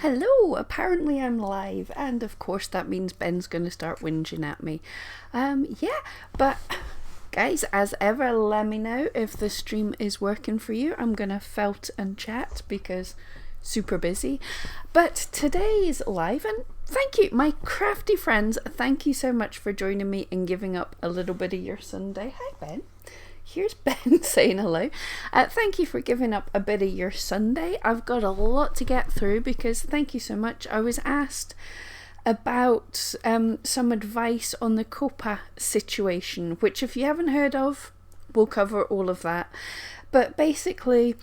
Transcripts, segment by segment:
Hello, apparently I'm live, and of course that means Ben's going to start whinging at me. Yeah, but guys, as ever, let me know if the stream is working for you. I'm going to felt and chat because super busy. But today's live, and thank you, my crafty friends, thank you so much for joining me and giving up a little bit of your Sunday. Hi, Ben. Here's Ben saying hello. Thank you for giving up a bit of your Sunday. I've got a lot to get through because thank you so much. I was asked about some advice on the COPPA situation, which if you haven't heard of, we'll cover all of that. But basically,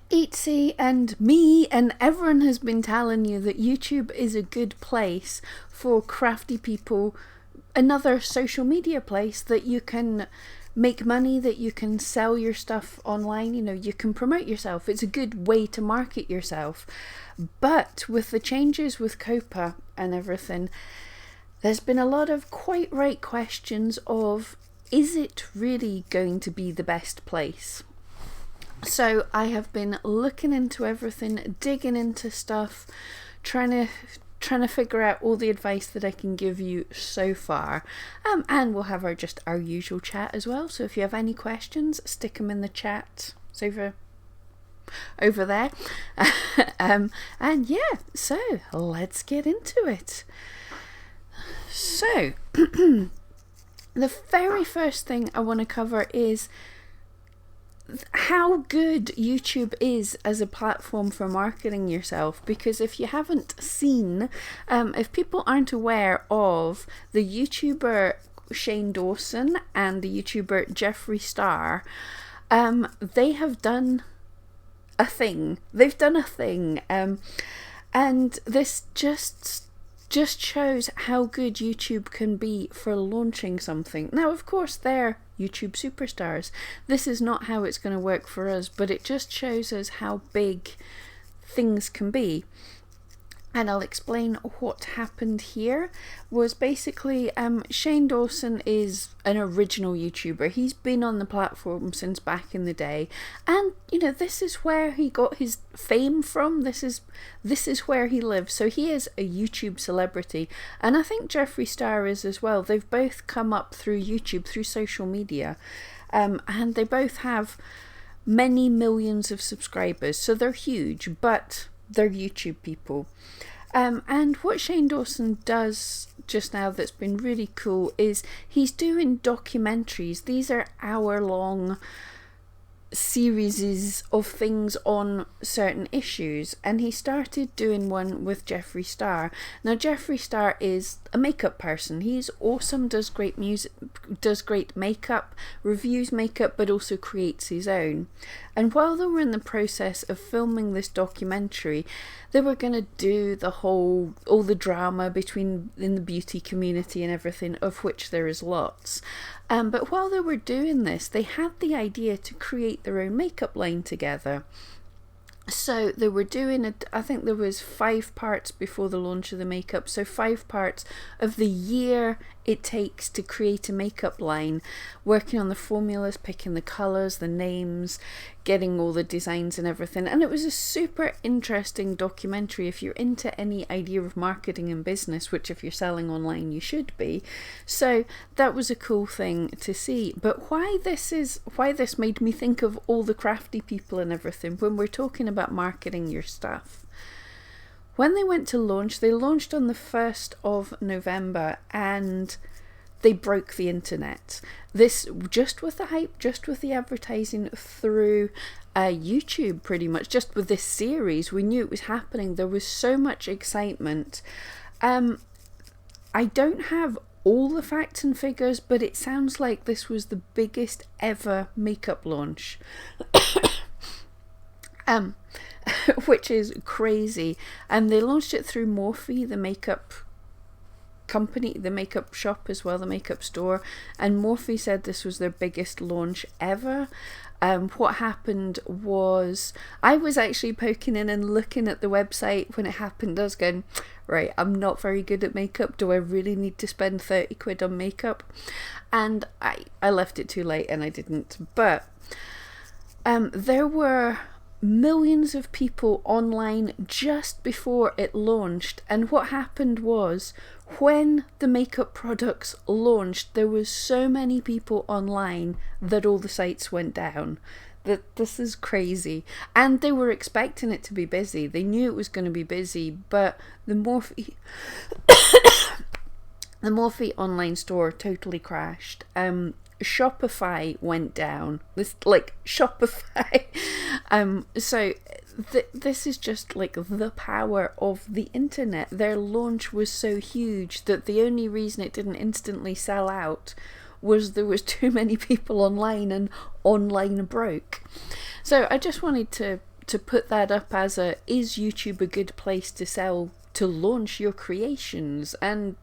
Etsy and me and everyone has been telling you that YouTube is a good place for crafty people, another social media place that you can make money, that you can sell your stuff online, you can promote yourself. It's a good way to market yourself. But with the changes with COPPA and everything, there's been a lot of quite right questions of, is it really going to be the best place? So I have been looking into everything, digging into stuff, trying to figure out all the advice that I can give you so far, and we'll have our usual chat as well. So if you have any questions, stick them in the chat. It's over there. And yeah, so let's get into it. So the very first thing I want to cover is how good YouTube is as a platform for marketing yourself. Because if you haven't seen, if people aren't aware of the YouTuber Shane Dawson and the YouTuber Jeffree Star, they have done a thing. They've done a thing, and this just shows how good YouTube can be for launching something. Now, of course, they're YouTube superstars. This is not how it's going to work for us, but it just shows us how big things can be. And I'll explain what happened here. Was basically Shane Dawson is an original YouTuber. He's been on the platform since back in the day, and this is where he got his fame from. This is where he lives. So he is a YouTube celebrity, and I think Jeffree Star is as well. They've both come up through YouTube, through social media, and they both have many millions of subscribers. So they're huge, but they're YouTube people. And what Shane Dawson does just now that's been really cool is he's doing documentaries. These are hour-long series of things on certain issues, and he started doing one with Jeffree Star. Now, Jeffree Star is a makeup person. He's awesome, does great music, does great makeup, reviews makeup, but also creates his own. And while they were in the process of filming this documentary, they were going to do all the drama in the beauty community and everything, of which there is lots. But while they were doing this, they had the idea to create their own makeup line together. So they were doing it, I think there was 5 parts before the launch of the makeup, so 5 parts of the year it takes to create a makeup line, working on the formulas, picking the colours, the names, getting all the designs and everything. And it was a super interesting documentary if you're into any idea of marketing and business, which if you're selling online you should be. So that was a cool thing to see. But why this made me think of all the crafty people and everything when we're talking about marketing your stuff. When they went to launch, they launched on the 1st of November and they broke the internet. This just with the hype, just with the advertising through YouTube, pretty much. Just with this series, we knew it was happening. There was so much excitement. I don't have all the facts and figures, but it sounds like this was the biggest ever makeup launch. Which is crazy. And they launched it through Morphe, the makeup company, the makeup shop as well, the makeup store, and Morphe said this was their biggest launch ever. What happened was, I was actually poking in and looking at the website when it happened. I was going, right, I'm not very good at makeup. Do I really need to spend 30 quid on makeup? And I left it too late and I didn't. But there were millions of people online just before it launched. And what happened was, when the makeup products launched, there was so many people online that all the sites went down. That this is crazy. And they were expecting it to be busy. They knew it was going to be busy, but the Morphe the Morphe online store totally crashed. Shopify went down. This, like, Shopify. So this is just like the power of the internet. Their launch was so huge that the only reason it didn't instantly sell out was there was too many people online, and online broke. So I just wanted to put that up as a, is YouTube a good place to launch your creations? And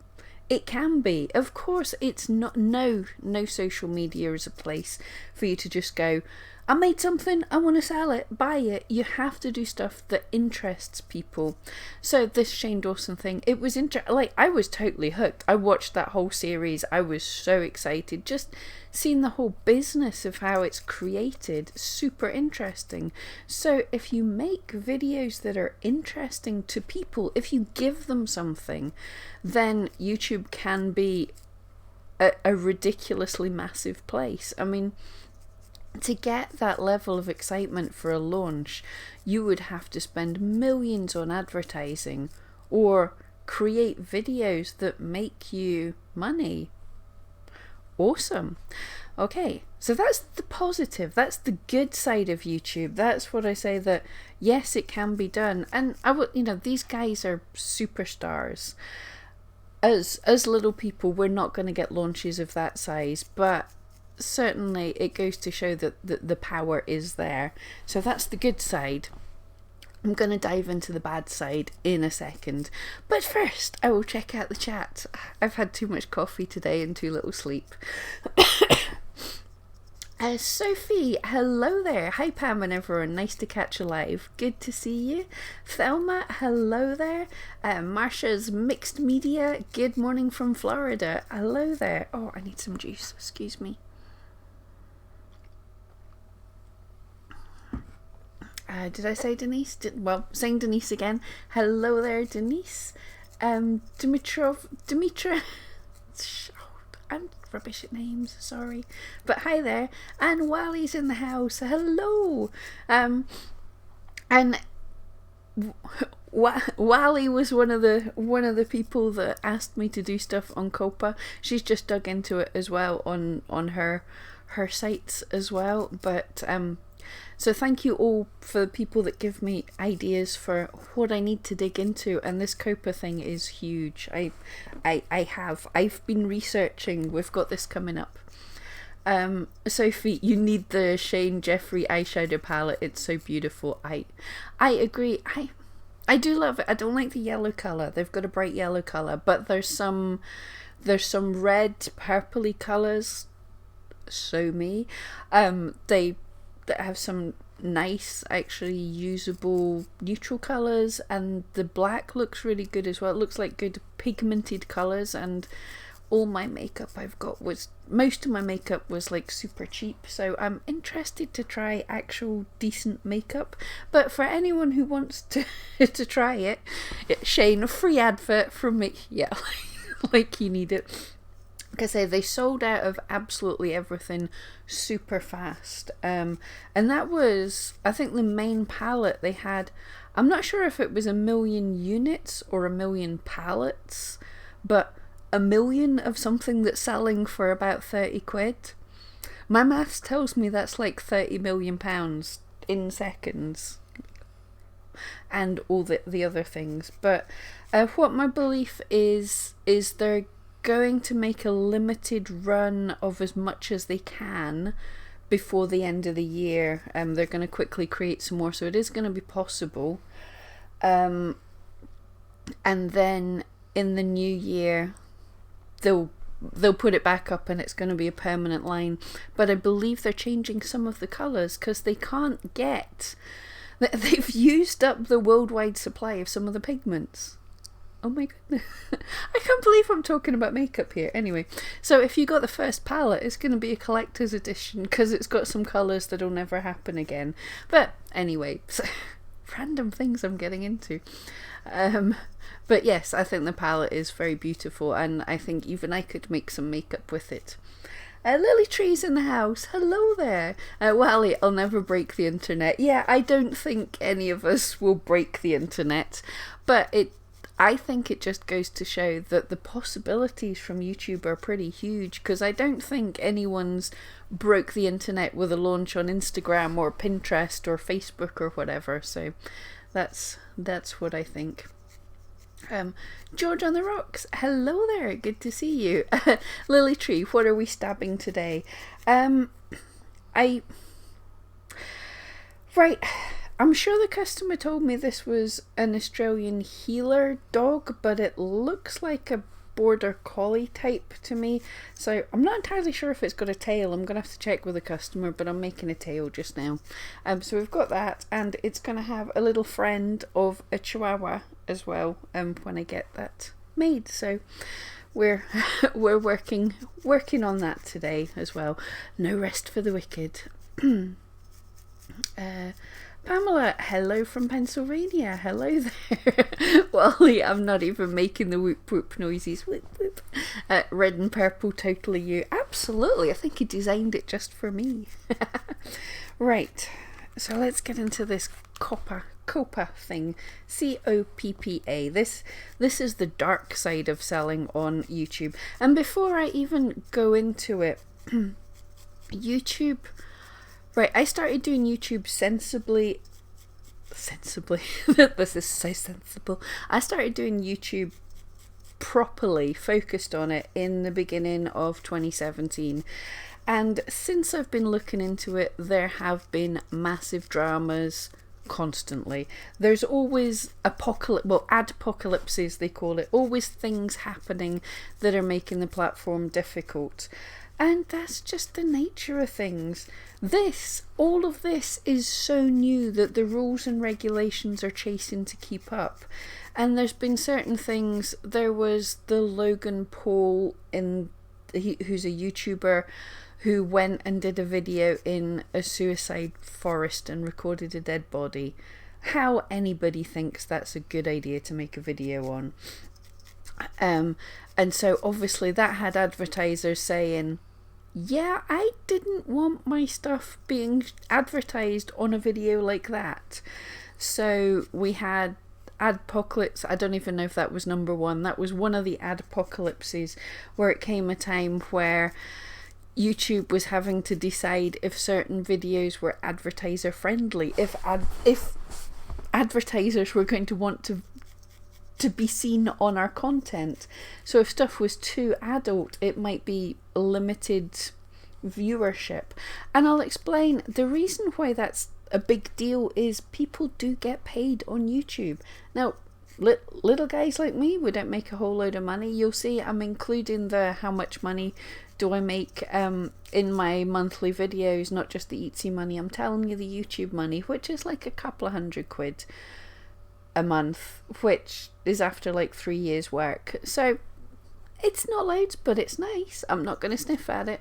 it can be. Of course, it's not, no social media is a place for you to just go, I made something, I want to sell it, buy it. You have to do stuff that interests people. So this Shane Dawson thing, it was like, I was totally hooked. I watched that whole series. I was so excited. Just seeing the whole business of how it's created, super interesting. So if you make videos that are interesting to people, if you give them something, then YouTube can be a ridiculously massive place. I mean, to get that level of excitement for a launch, you would have to spend millions on advertising or create videos that make you money. Awesome. Okay, so that's the positive. That's the good side of YouTube. That's what I say, that yes, it can be done. And I would, these guys are superstars. As little people, we're not going to get launches of that size, but certainly it goes to show that the power is there. So that's the good side. I'm going to dive into the bad side in a second, but first I will check out the chat. I've had too much coffee today and too little sleep. Sophie, hello there. Hi Pam and everyone, nice to catch you live. Good to see you. Thelma, hello there. Marsha's Mixed Media, good morning from Florida. Hello there. Oh, I need some juice, excuse me. Did I say Denise? Saying Denise again. Hello there, Denise. Dimitra. I'm rubbish at names, sorry. But hi there. And Wally's in the house. Hello. And Wally was one of the people that asked me to do stuff on COPPA. She's just dug into it as well on her sites as well. But so thank you all for the people that give me ideas for what I need to dig into, and this COPPA thing is huge. I've been researching. We've got this coming up. Sophie, you need the Shane Jeffrey eyeshadow palette. It's so beautiful. I agree. I do love it. I don't like the yellow colour. They've got a bright yellow colour, but there's some red purpley colours. So me. They have some nice, actually usable neutral colours, and the black looks really good as well. It looks like good pigmented colours, and all my makeup most of my makeup was like super cheap, so I'm interested to try actual decent makeup. But for anyone who wants to to try it, Shane, a free advert from me. Yeah, like you need it. Like I say, they sold out of absolutely everything super fast. And that was, I think, the main palette they had. I'm not sure if it was 1 million units or 1 million palettes, but 1 million of something that's selling for about 30 quid. My maths tells me that's like 30 million pounds in seconds. And all the other things. But what my belief is they're going to make a limited run of as much as they can before the end of the year. They're going to quickly create some more, so it is going to be possible. And then in the new year, they'll put it back up, and it's going to be a permanent line. But I believe they're changing some of the colours because they can't get. They've used up the worldwide supply of some of the pigments. Oh my goodness. I can't believe I'm talking about makeup here. Anyway, so if you got the first palette, it's going to be a collector's edition because it's got some colours that'll never happen again. But anyway, so, random things I'm getting into. But yes, I think the palette is very beautiful, and I think even I could make some makeup with it. Lily Tree's in the house. Hello there. Wally, I'll never break the internet. Yeah, I don't think any of us will break the internet, but I think it just goes to show that the possibilities from YouTube are pretty huge, because I don't think anyone's broke the internet with a launch on Instagram or Pinterest or Facebook or whatever. So that's what I think. George on the Rocks, hello there, good to see you. Lily Tree, what are we stabbing today? Right, I'm sure the customer told me this was an Australian healer dog, but it looks like a border collie type to me, so I'm not entirely sure if it's got a tail. I'm gonna have to check with the customer, but I'm making a tail just now. So we've got that, and it's gonna have a little friend of a Chihuahua as well when I get that made. So we're working on that today as well. No rest for the wicked. Pamela, hello from Pennsylvania. Hello there. Wally, I'm not even making the whoop whoop noises. Whoop whoop. Red and purple, totally you. Absolutely. I think he designed it just for me. Right. So let's get into this COPPA thing. COPPA. This is the dark side of selling on YouTube. And before I even go into it, YouTube. Right, I started doing YouTube sensibly. This is so sensible. I started doing YouTube properly, focused on it, in the beginning of 2017. And since I've been looking into it, there have been massive dramas constantly. There's always adpocalypses, they call it. Always things happening that are making the platform difficult. And that's just the nature of things. All of this is so new that the rules and regulations are chasing to keep up. And there's been certain things. There was the Logan Paul, who's a YouTuber, who went and did a video in a suicide forest and recorded a dead body. How anybody thinks that's a good idea to make a video on. And so obviously that had advertisers saying, yeah, I didn't want my stuff being advertised on a video like that. So we had Adpocalypse. I don't even know if that was number one. That was one of the Adpocalypses, where it came a time where YouTube was having to decide if certain videos were advertiser friendly, if advertisers were going to want to be seen on our content. So if stuff was too adult, it might be limited viewership. And I'll explain the reason why that's a big deal is people do get paid on YouTube. Now, little guys like me, we don't make a whole load of money. You'll see I'm including the how much money do I make in my monthly videos, not just the Etsy money. I'm telling you the YouTube money, which is like a couple of £100 a month, which is after like 3 years work. So it's not loads, but it's nice. I'm not going to sniff at it.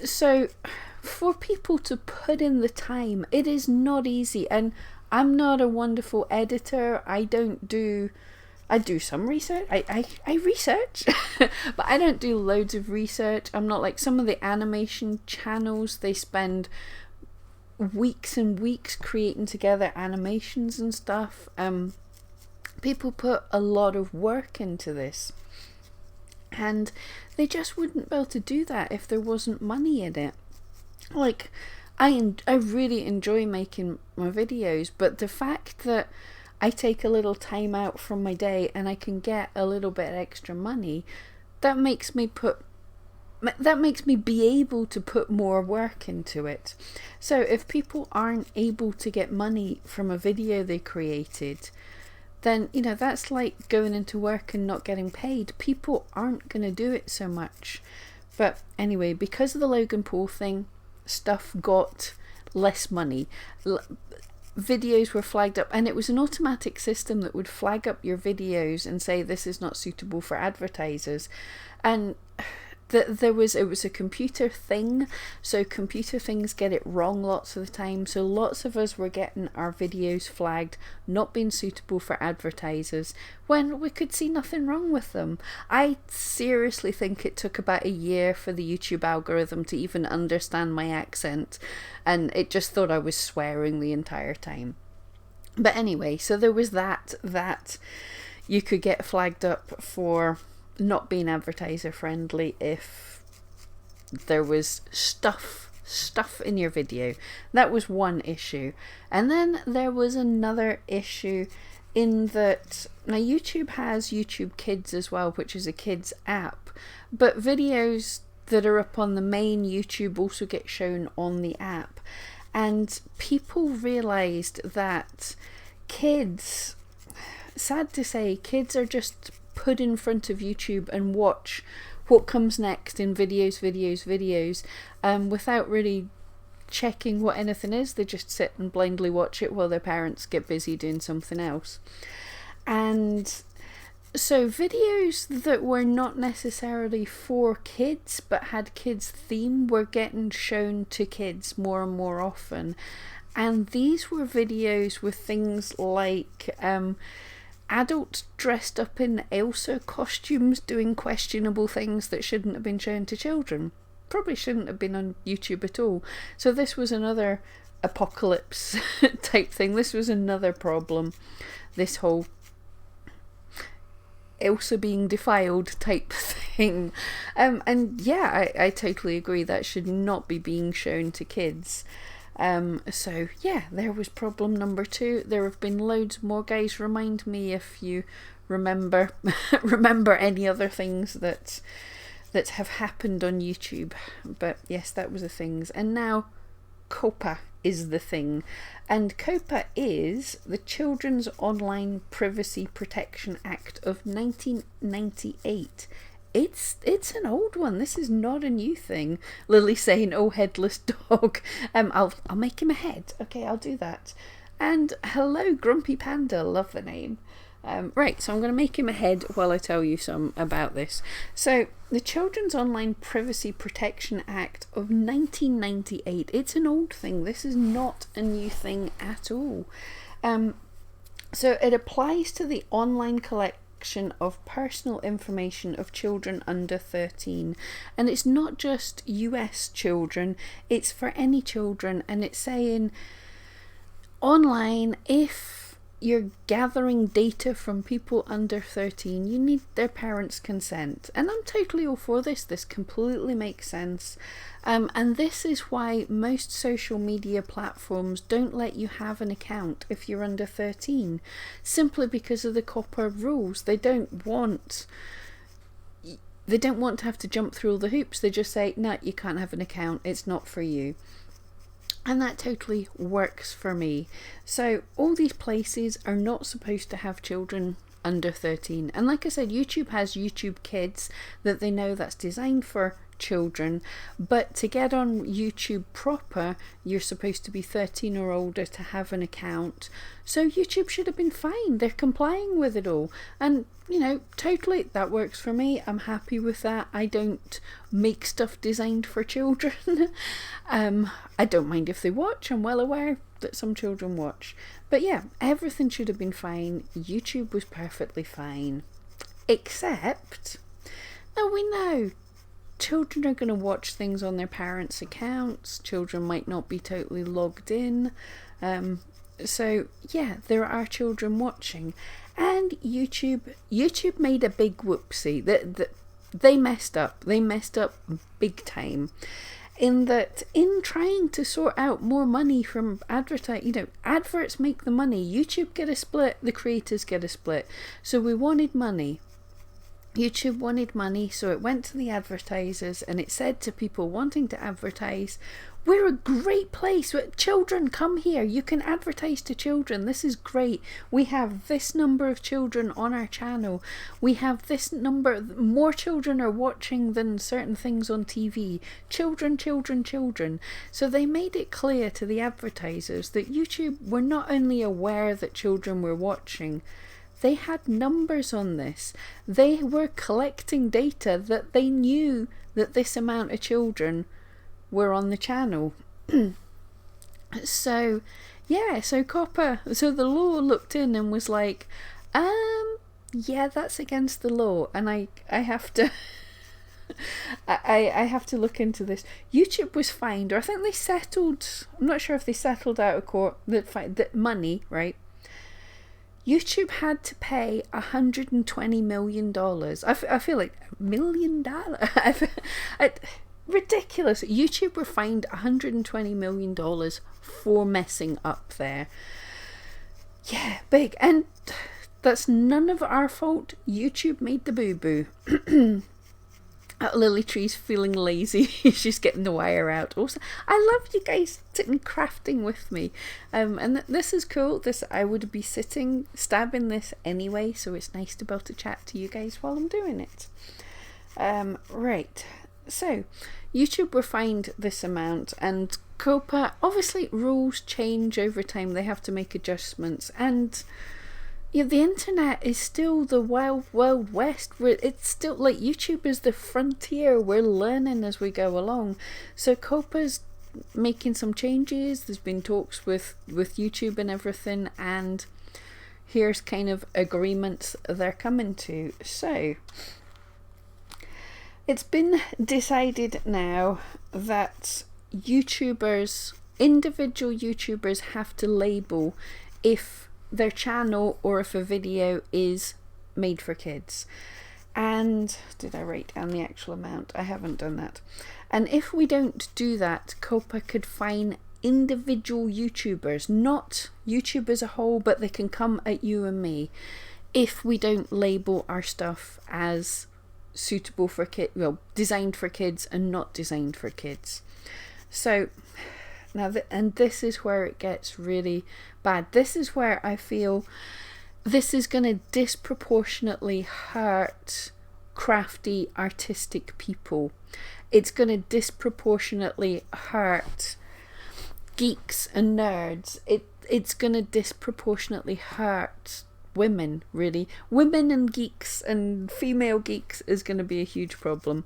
So for people to put in the time, it is not easy. And I'm not a wonderful editor. I do some research. I research, but I don't do loads of research. I'm not like some of the animation channels. They spend weeks and weeks creating together animations and stuff. People put a lot of work into this, and they just wouldn't be able to do that if there wasn't money in it. Like, I really enjoy making my videos, but the fact that I take a little time out from my day and I can get a little bit extra money, that makes me be able to put more work into it. So if people aren't able to get money from a video they created, then, you know, that's like going into work and not getting paid. People aren't going to do it so much. But anyway, because of the Logan Paul thing, stuff got less money. videos were flagged up, and it was an automatic system that would flag up your videos and say this is not suitable for advertisers. And it was a computer thing, so computer things get it wrong lots of the time, so lots of us were getting our videos flagged not being suitable for advertisers when we could see nothing wrong with them. I seriously think it took about a year for the YouTube algorithm to even understand my accent, and it just thought I was swearing the entire time. But anyway, so there was that you could get flagged up for not being advertiser friendly if there was stuff in your video. That was one issue. And then there was another issue in that now YouTube has YouTube Kids as well, which is a kids app, but videos that are up on the main YouTube also get shown on the app. And people realized that kids, sad to say, kids are just put in front of YouTube and watch what comes next in videos without really checking what anything is. They just sit and blindly watch it while their parents get busy doing something else. And so videos that were not necessarily for kids but had kids theme were getting shown to kids more and more often. And these were videos with things like adults dressed up in Elsa costumes doing questionable things that shouldn't have been shown to children. Probably shouldn't have been on YouTube at all. So this was another apocalypse type thing. This was another problem. This whole Elsa being defiled type thing. And yeah, I totally agree. That should not be being shown to kids. So yeah, there was problem number 2. There have been loads more, guys. Remind me if you remember any other things that have happened on YouTube. But yes, that was the things. And now COPPA is the thing. And COPPA is the Children's Online Privacy Protection Act of 1998. It's an old one. This is not a new thing. Lily saying, "Oh, headless dog." I'll make him a head. Okay, I'll do that. And hello, Grumpy Panda. Love the name. Right, so I'm going to make him a head while I tell you some about this. So, the Children's Online Privacy Protection Act of 1998. It's an old thing. This is not a new thing at all. So it applies to the online collection of personal information of children under 13, and it's not just US children, it's for any children. And it's saying online, if you're gathering data from people under 13, you need their parents' consent. And I'm totally all for this. This completely makes sense. And this is why most social media platforms don't let you have an account if you're under 13, simply because of the COPPA rules. They don't want to have to jump through all the hoops. They just say, no, you can't have an account. It's not for you. And that totally works for me. So all these places are not supposed to have children under 13. And like I said, YouTube has YouTube Kids that they know that's designed for children, but to get on YouTube proper, you're supposed to be 13 or older to have an account. So YouTube should have been fine. They're complying with it all. And totally, that works for me. I'm happy with that. I don't make stuff designed for children. I don't mind if they watch. I'm well aware that some children watch. But yeah, everything should have been fine. YouTube was perfectly fine. Except, now we know children are going to watch things on their parents' accounts. Children might not be totally logged in. So yeah, there are children watching. And YouTube made a big whoopsie. They messed up. They messed up big time. In that, in trying to sort out more money from adverts make the money. YouTube get a split, the creators get a split. So we wanted money. YouTube wanted money, so it went to the advertisers and it said to people wanting to advertise, we're a great place. Children, come here. You can advertise to children. This is great. We have this number of children on our channel. We have this number. More children are watching than certain things on TV. Children, children, children. So they made it clear to the advertisers that YouTube were not only aware that children were watching, they had numbers on this. They were collecting data that they knew that this amount of children were on the channel. So COPPA, so the law looked in and was like, yeah, that's against the law, and I have to I have to look into this. YouTube was fined, or I think they settled, I'm not sure if they settled out of court the money, right? YouTube had to pay $120 million. I feel like $1 million. Ridiculous. YouTube were fined $120 million for messing up there. Yeah, big. And that's none of our fault. YouTube made the boo-boo. Lily Tree's feeling lazy. She's getting the wire out. Also, I love you guys sitting crafting with me. And this is cool. This, I would be stabbing this anyway, so it's nice to be able to chat to you guys while I'm doing it. Right. So, YouTube were fined this amount, and COPPA, obviously rules change over time. They have to make adjustments, and yeah, the internet is still the wild, wild west. It's still like YouTube is the frontier. We're learning as we go along. So COPPA's making some changes. There's been talks with YouTube and everything, and here's kind of agreements they're coming to. So it's been decided now that individual YouTubers have to label if their channel or if a video is made for kids. And did I write down the actual amount? I haven't done that. And if we don't do that, COPPA could fine individual YouTubers, not YouTube as a whole, but they can come at you and me if we don't label our stuff as suitable for kids, well, designed for kids and not designed for kids. So now, and this is where it gets really bad. This is where I feel this is going to disproportionately hurt crafty, artistic people. It's going to disproportionately hurt geeks and nerds. It's going to disproportionately hurt women, really. Women and geeks and female geeks is going to be a huge problem.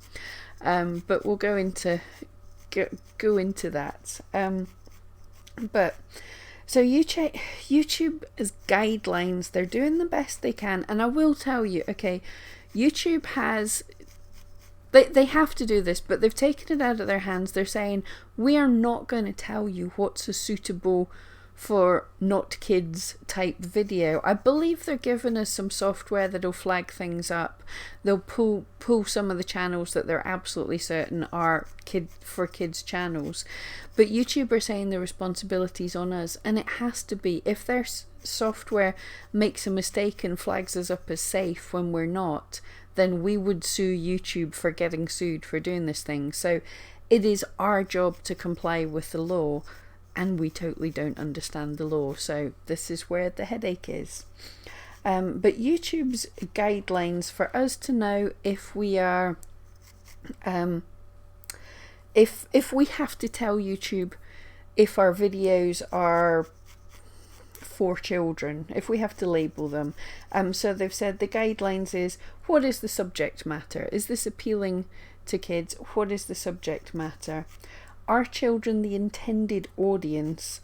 But we'll go into that. But so YouTube's guidelines, they're doing the best they can, and I will tell you, okay, YouTube has, they have to do this, but they've taken it out of their hands. They're saying, we are not going to tell you what's a suitable for not kids type video. I believe they're giving us some software that'll flag things up. They'll pull some of the channels that they're absolutely certain are for kids channels, but YouTube are saying the responsibility's on us, and it has to be. If their software makes a mistake and flags us up as safe when we're not, then we would sue YouTube for getting sued for doing this thing. So it is our job to comply with the law, and we totally don't understand the law, so this is where the headache is. But YouTube's guidelines for us to know if we are, if we have to tell YouTube if our videos are for children, if we have to label them. So they've said the guidelines is, what is the subject matter? Is this appealing to kids? What is the subject matter? Are children the intended audience?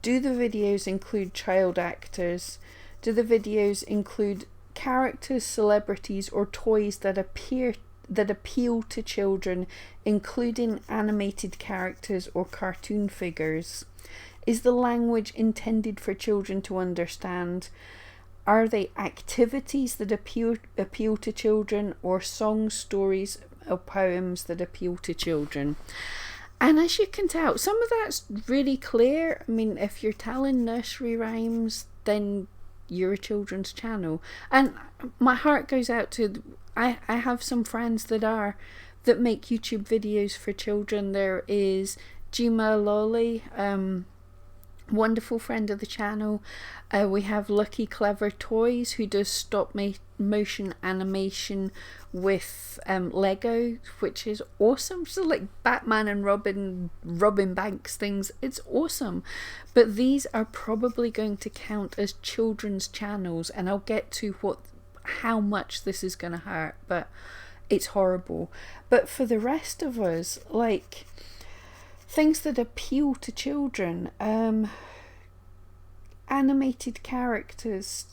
Do the videos include child actors? Do the videos include characters, celebrities, or toys that appeal to children, including animated characters or cartoon figures? Is the language intended for children to understand? Are they activities that appeal to children, or songs, stories, or poems that appeal to children? And as you can tell, some of that's really clear. I mean, if you're telling nursery rhymes, then you're a children's channel. And my heart goes out to, I have some friends that make YouTube videos for children. There is Jima Lolly, wonderful friend of the channel. We have Lucky Clever Toys, who does stop motion animation with Lego, which is awesome. So like Batman and Robin Banks things, it's awesome. But these are probably going to count as children's channels, and I'll get to how much this is going to hurt, but it's horrible. But for the rest of us, like things that appeal to children, animated characters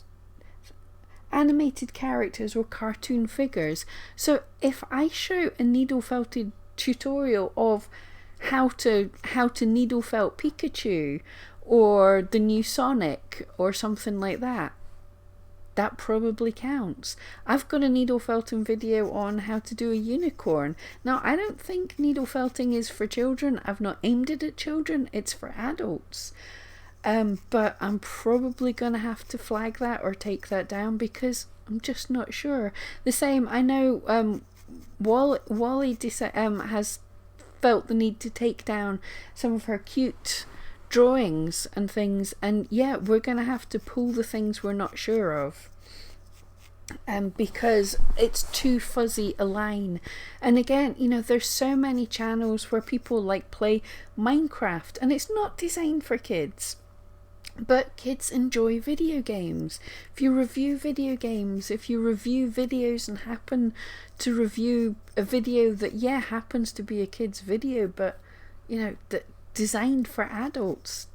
or cartoon figures. So if I show a needle felted tutorial of how to needle felt Pikachu or the new Sonic or something like that, that probably counts. I've got a needle felting video on how to do a unicorn. Now, I don't think needle felting is for children. I've not aimed it at children. It's for adults. But I'm probably going to have to flag that or take that down because I'm just not sure. The same, I know Wally has felt the need to take down some of her cute drawings and things, and yeah, we're going to have to pull the things we're not sure of. Because it's too fuzzy a line. And again, you know, there's so many channels where people like play Minecraft, and it's not designed for kids. But kids enjoy video games. If you review video games, if you review videos and happen to review a video that, yeah, happens to be a kid's video, but, you know, designed for adults.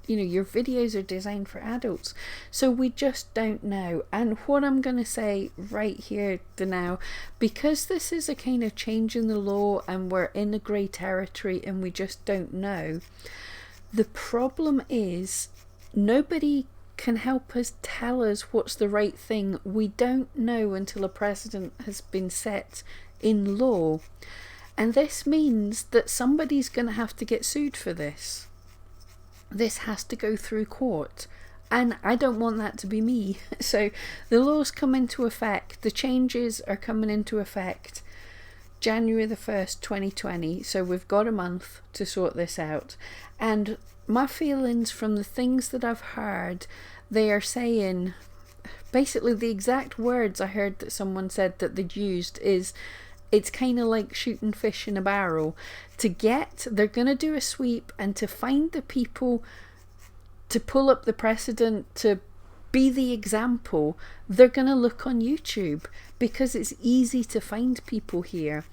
You know, your videos are designed for adults. So we just don't know. And what I'm going to say right here now, because this is a kind of change in the law and we're in a grey territory and we just don't know, the problem is nobody can help us tell us what's the right thing. We don't know until a precedent has been set in law. And this means that somebody's going to have to get sued for this. This has to go through court. And I don't want that to be me. So the laws come into effect. The changes are coming into effect January the 1st, 2020. So we've got a month to sort this out. And my feelings from the things that I've heard, they are saying, basically the exact words I heard that someone said that they'd used is, it's kind of like shooting fish in a barrel. They're going to do a sweep, and to find the people to pull up the precedent, to be the example, they're going to look on YouTube because it's easy to find people here.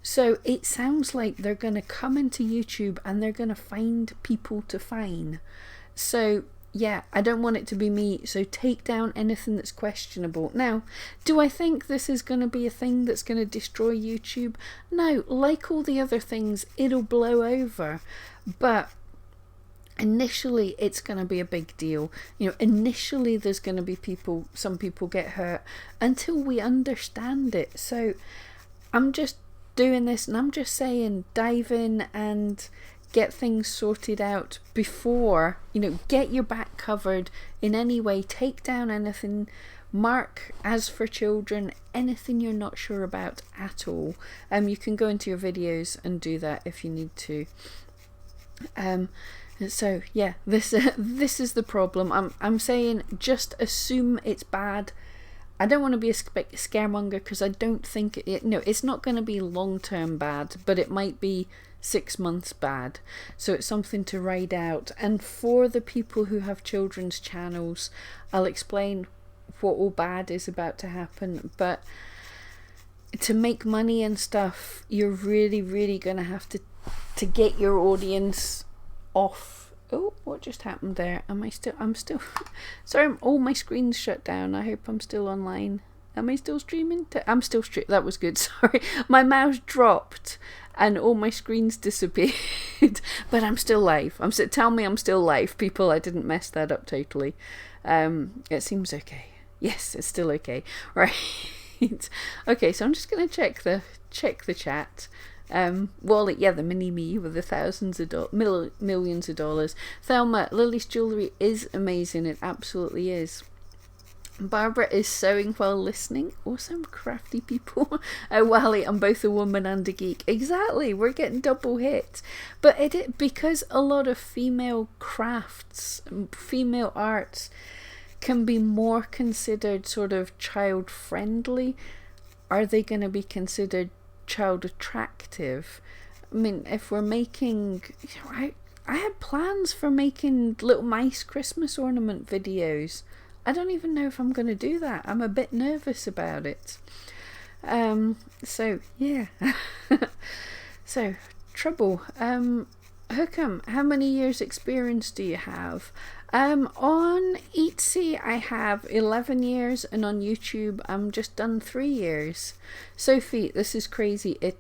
So it sounds like they're going to come into YouTube and they're going to find people to fine. So yeah, I don't want it to be me, so take down anything that's questionable. Now, do I think this is going to be a thing that's going to destroy YouTube? No, like all the other things, it'll blow over. But initially, it's going to be a big deal. You know, initially there's going to be some people get hurt until we understand it. So I'm just doing this and I'm just saying, dive in and get things sorted out before, you know, get your back covered in any way, take down anything, mark as for children, anything you're not sure about at all. You can go into your videos and do that if you need to. So yeah, this is the problem. I'm saying just assume it's bad. I don't want to be a scaremonger because I don't think it's not going to be long-term bad, but it might be 6 months bad. So it's something to ride out. And for the people who have children's channels, I'll explain what all bad is about to happen. But to make money and stuff, you're really, really going to have to get your audience off. Oh, what just happened there? I'm still sorry, all my screen's shut down. I hope I'm still online. Am I still streaming? I'm still that was good. Sorry, my mouse dropped and all my screens disappeared. But I'm still live. Tell me I'm still live, people. I didn't mess that up totally. It seems okay. Yes, it's still okay. Right. Okay, so I'm just gonna check the chat. Wally, yeah, the mini me with the thousands of millions of dollars. Thelma, Lily's jewellery is amazing. It absolutely is. Barbara is sewing while listening. Awesome, crafty people. Wally, I'm both a woman and a geek. Exactly, we're getting double hit. But because a lot of female crafts, female arts can be more considered sort of child friendly, are they going to be considered child attractive? I mean, if we're making, I had plans for making little mice Christmas ornament videos. I don't even know if I'm going to do that. I'm a bit nervous about it. So yeah. So trouble. Hookham, how many years experience do you have? On Etsy I have 11 years, and on YouTube I'm just done 3 years. Sophie, this is crazy. It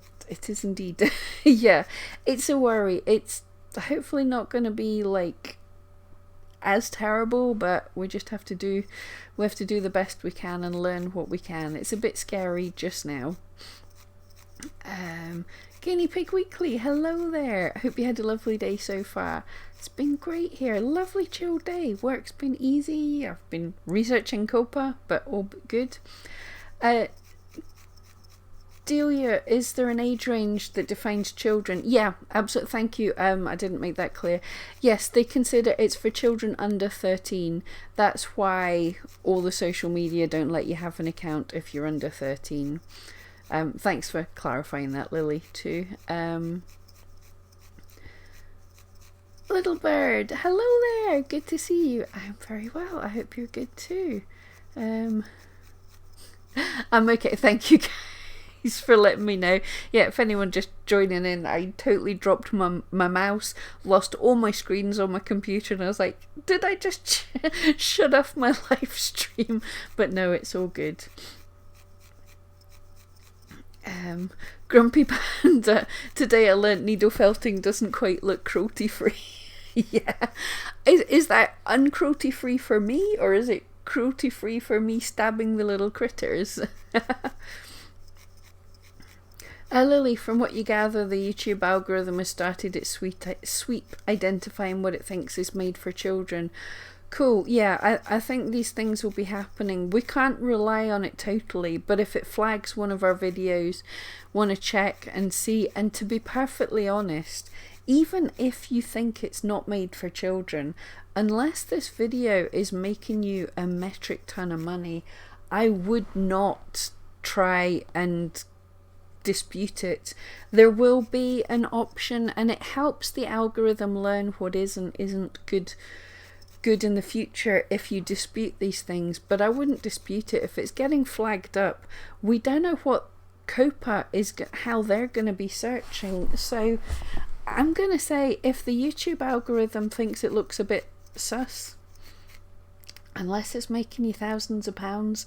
is indeed. Yeah, it's a worry. It's hopefully not going to be like as terrible, but we have to do the best we can and learn what we can. It's a bit scary just now. Guinea Pig Weekly, hello there. I hope you had a lovely day so far. It's been great here. Lovely chill day. Work's been easy. I've been researching COPPA, but all good. Delia, is there an age range that defines children? Yeah, absolutely. Thank you. I didn't make that clear. Yes, they consider it's for children under 13. That's why all the social media don't let you have an account if you're under 13. Thanks for clarifying that, Lily, too. Little Bird, hello there. Good to see you. I'm very well. I hope you're good too. I'm okay. Thank you, guys. For letting me know. Yeah, if anyone just joining in, I totally dropped my mouse, lost all my screens on my computer, and I was like, did I just shut off my live stream? But no, it's all good. Grumpy Panda, today I learnt needle felting doesn't quite look cruelty free. Yeah, is that uncruelty free for me, or is it cruelty free for me stabbing the little critters? Lily, from what you gather, the YouTube algorithm has started its sweep identifying what it thinks is made for children. Cool, yeah, I think these things will be happening. We can't rely on it totally, but if it flags one of our videos, want to check and see. And to be perfectly honest, even if you think it's not made for children, unless this video is making you a metric ton of money, I would not try and dispute it. There will be an option, and it helps the algorithm learn what is and isn't good in the future if you dispute these things. But I wouldn't dispute it if it's getting flagged up. We don't know what COPPA is, how they're going to be searching. So I'm going to say, if the YouTube algorithm thinks it looks a bit sus, unless it's making you thousands of pounds,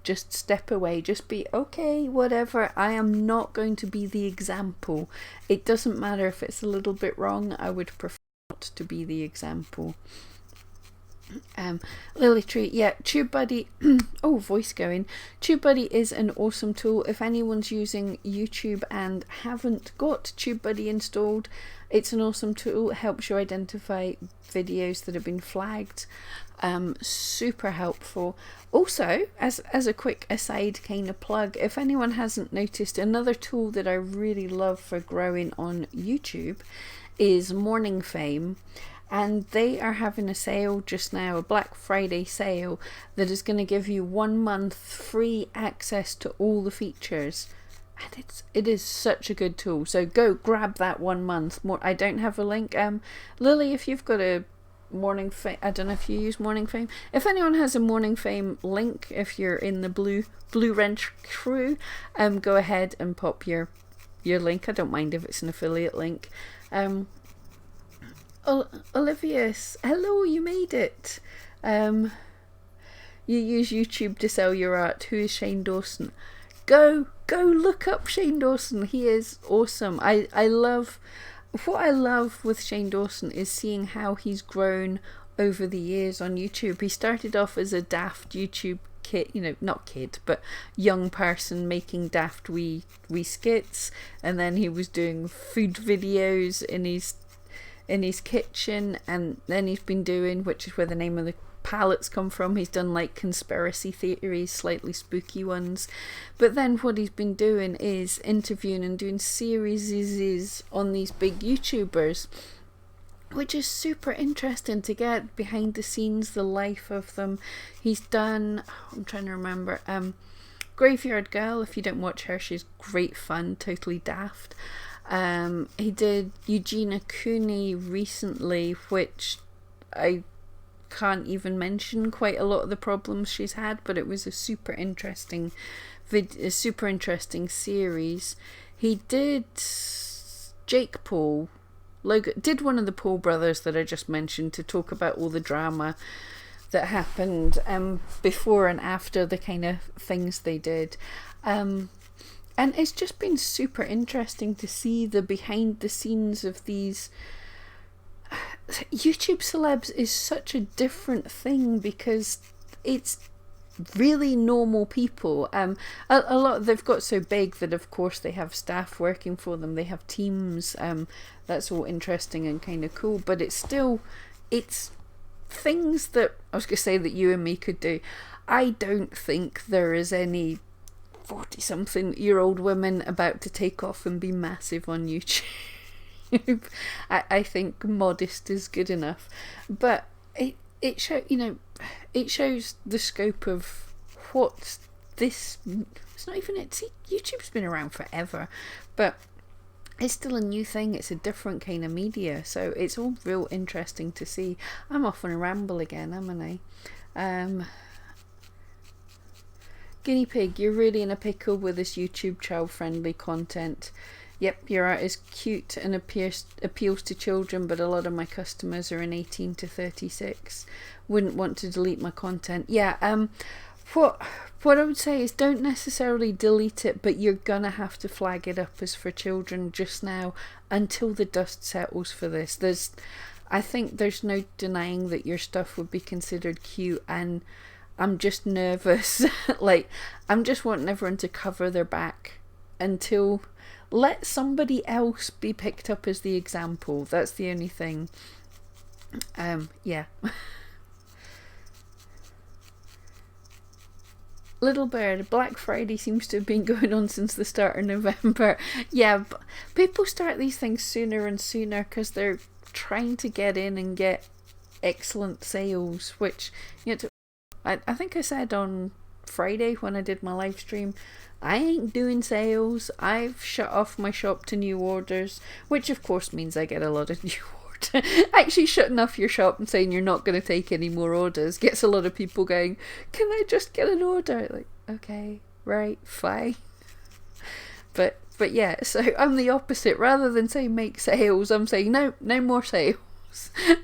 just step away. Just be okay, whatever. I am not going to be the example. It doesn't matter if it's a little bit wrong. I would prefer not to be the example. Lily Tree, yeah, TubeBuddy. Oh, voice going. TubeBuddy is an awesome tool. If anyone's using YouTube and haven't got TubeBuddy installed, it's an awesome tool. It helps you identify videos that have been flagged. Super helpful. Also, as a quick aside kind of plug, if anyone hasn't noticed, another tool that I really love for growing on YouTube is Morning Fame. And they are having a sale just now, a Black Friday sale, that is going to give you 1 month free access to all the features. And it is such a good tool. So go grab that 1 month. I don't have a link. Lily, if you've got a Morning Fame, I don't know if you use Morning Fame. If anyone has a Morning Fame link, if you're in the Blue Wrench crew, go ahead and pop your link. I don't mind if it's an affiliate link. Olivius, hello, you made it. You use YouTube to sell your art. Who is Shane Dawson? Go look up Shane Dawson. He is awesome. What I love with Shane Dawson is seeing how he's grown over the years on YouTube. He started off as a daft YouTube kid, not kid, but young person making daft wee skits, and then he was doing food videos in his kitchen, and then he's been doing, which is where the name of the palettes come from. He's done like conspiracy theories, slightly spooky ones, but then what he's been doing is interviewing and doing series on these big YouTubers, which is super interesting to get behind the scenes, the life of them. He's done, I'm trying to remember, Graveyard Girl. If you don't watch her, she's great fun, totally daft. He did Eugenia Cooney recently, which I can't even mention quite a lot of the problems she's had, but it was a super interesting series. He did Jake Paul, did one of the Paul brothers that I just mentioned, to talk about all the drama that happened before and after the kind of things they did. And it's just been super interesting to see the behind the scenes of these. YouTube celebs is such a different thing because it's really normal people. A lot, they've got so big that of course they have staff working for them, they have teams. That's all interesting and kind of cool, but it's things that I was going to say that you and me could do. I don't think there is any 40-something-year-old women about to take off and be massive on YouTube. I think modest is good enough, but it shows the scope of what this. It's not even it. See, YouTube's been around forever, but it's still a new thing. It's a different kind of media, so it's all real interesting to see. I'm off on a ramble again, haven't I? Guinea Pig, you're really in a pickle with this YouTube child-friendly content. Yep, your art is cute and appeals to children, but a lot of my customers are in 18 to 36. Wouldn't want to delete my content. Yeah, what I would say is don't necessarily delete it, but you're gonna have to flag it up as for children just now until the dust settles for this. I think there's no denying that your stuff would be considered cute, and I'm just nervous. Like, I'm just wanting everyone to cover their back until. Let somebody else be picked up as the example. That's the only thing. Yeah. Little Bird, Black Friday seems to have been going on since the start of November. Yeah, but people start these things sooner and sooner because they're trying to get in and get excellent sales, which, I think I said on Friday when I did my live stream, I ain't doing sales. I've shut off my shop to new orders, which of course means I get a lot of new orders. Actually, shutting off your shop and saying you're not going to take any more orders gets a lot of people going, can I just get an order? Like, okay, right, fine. But yeah, so I'm the opposite. Rather than say make sales, I'm saying no more sales.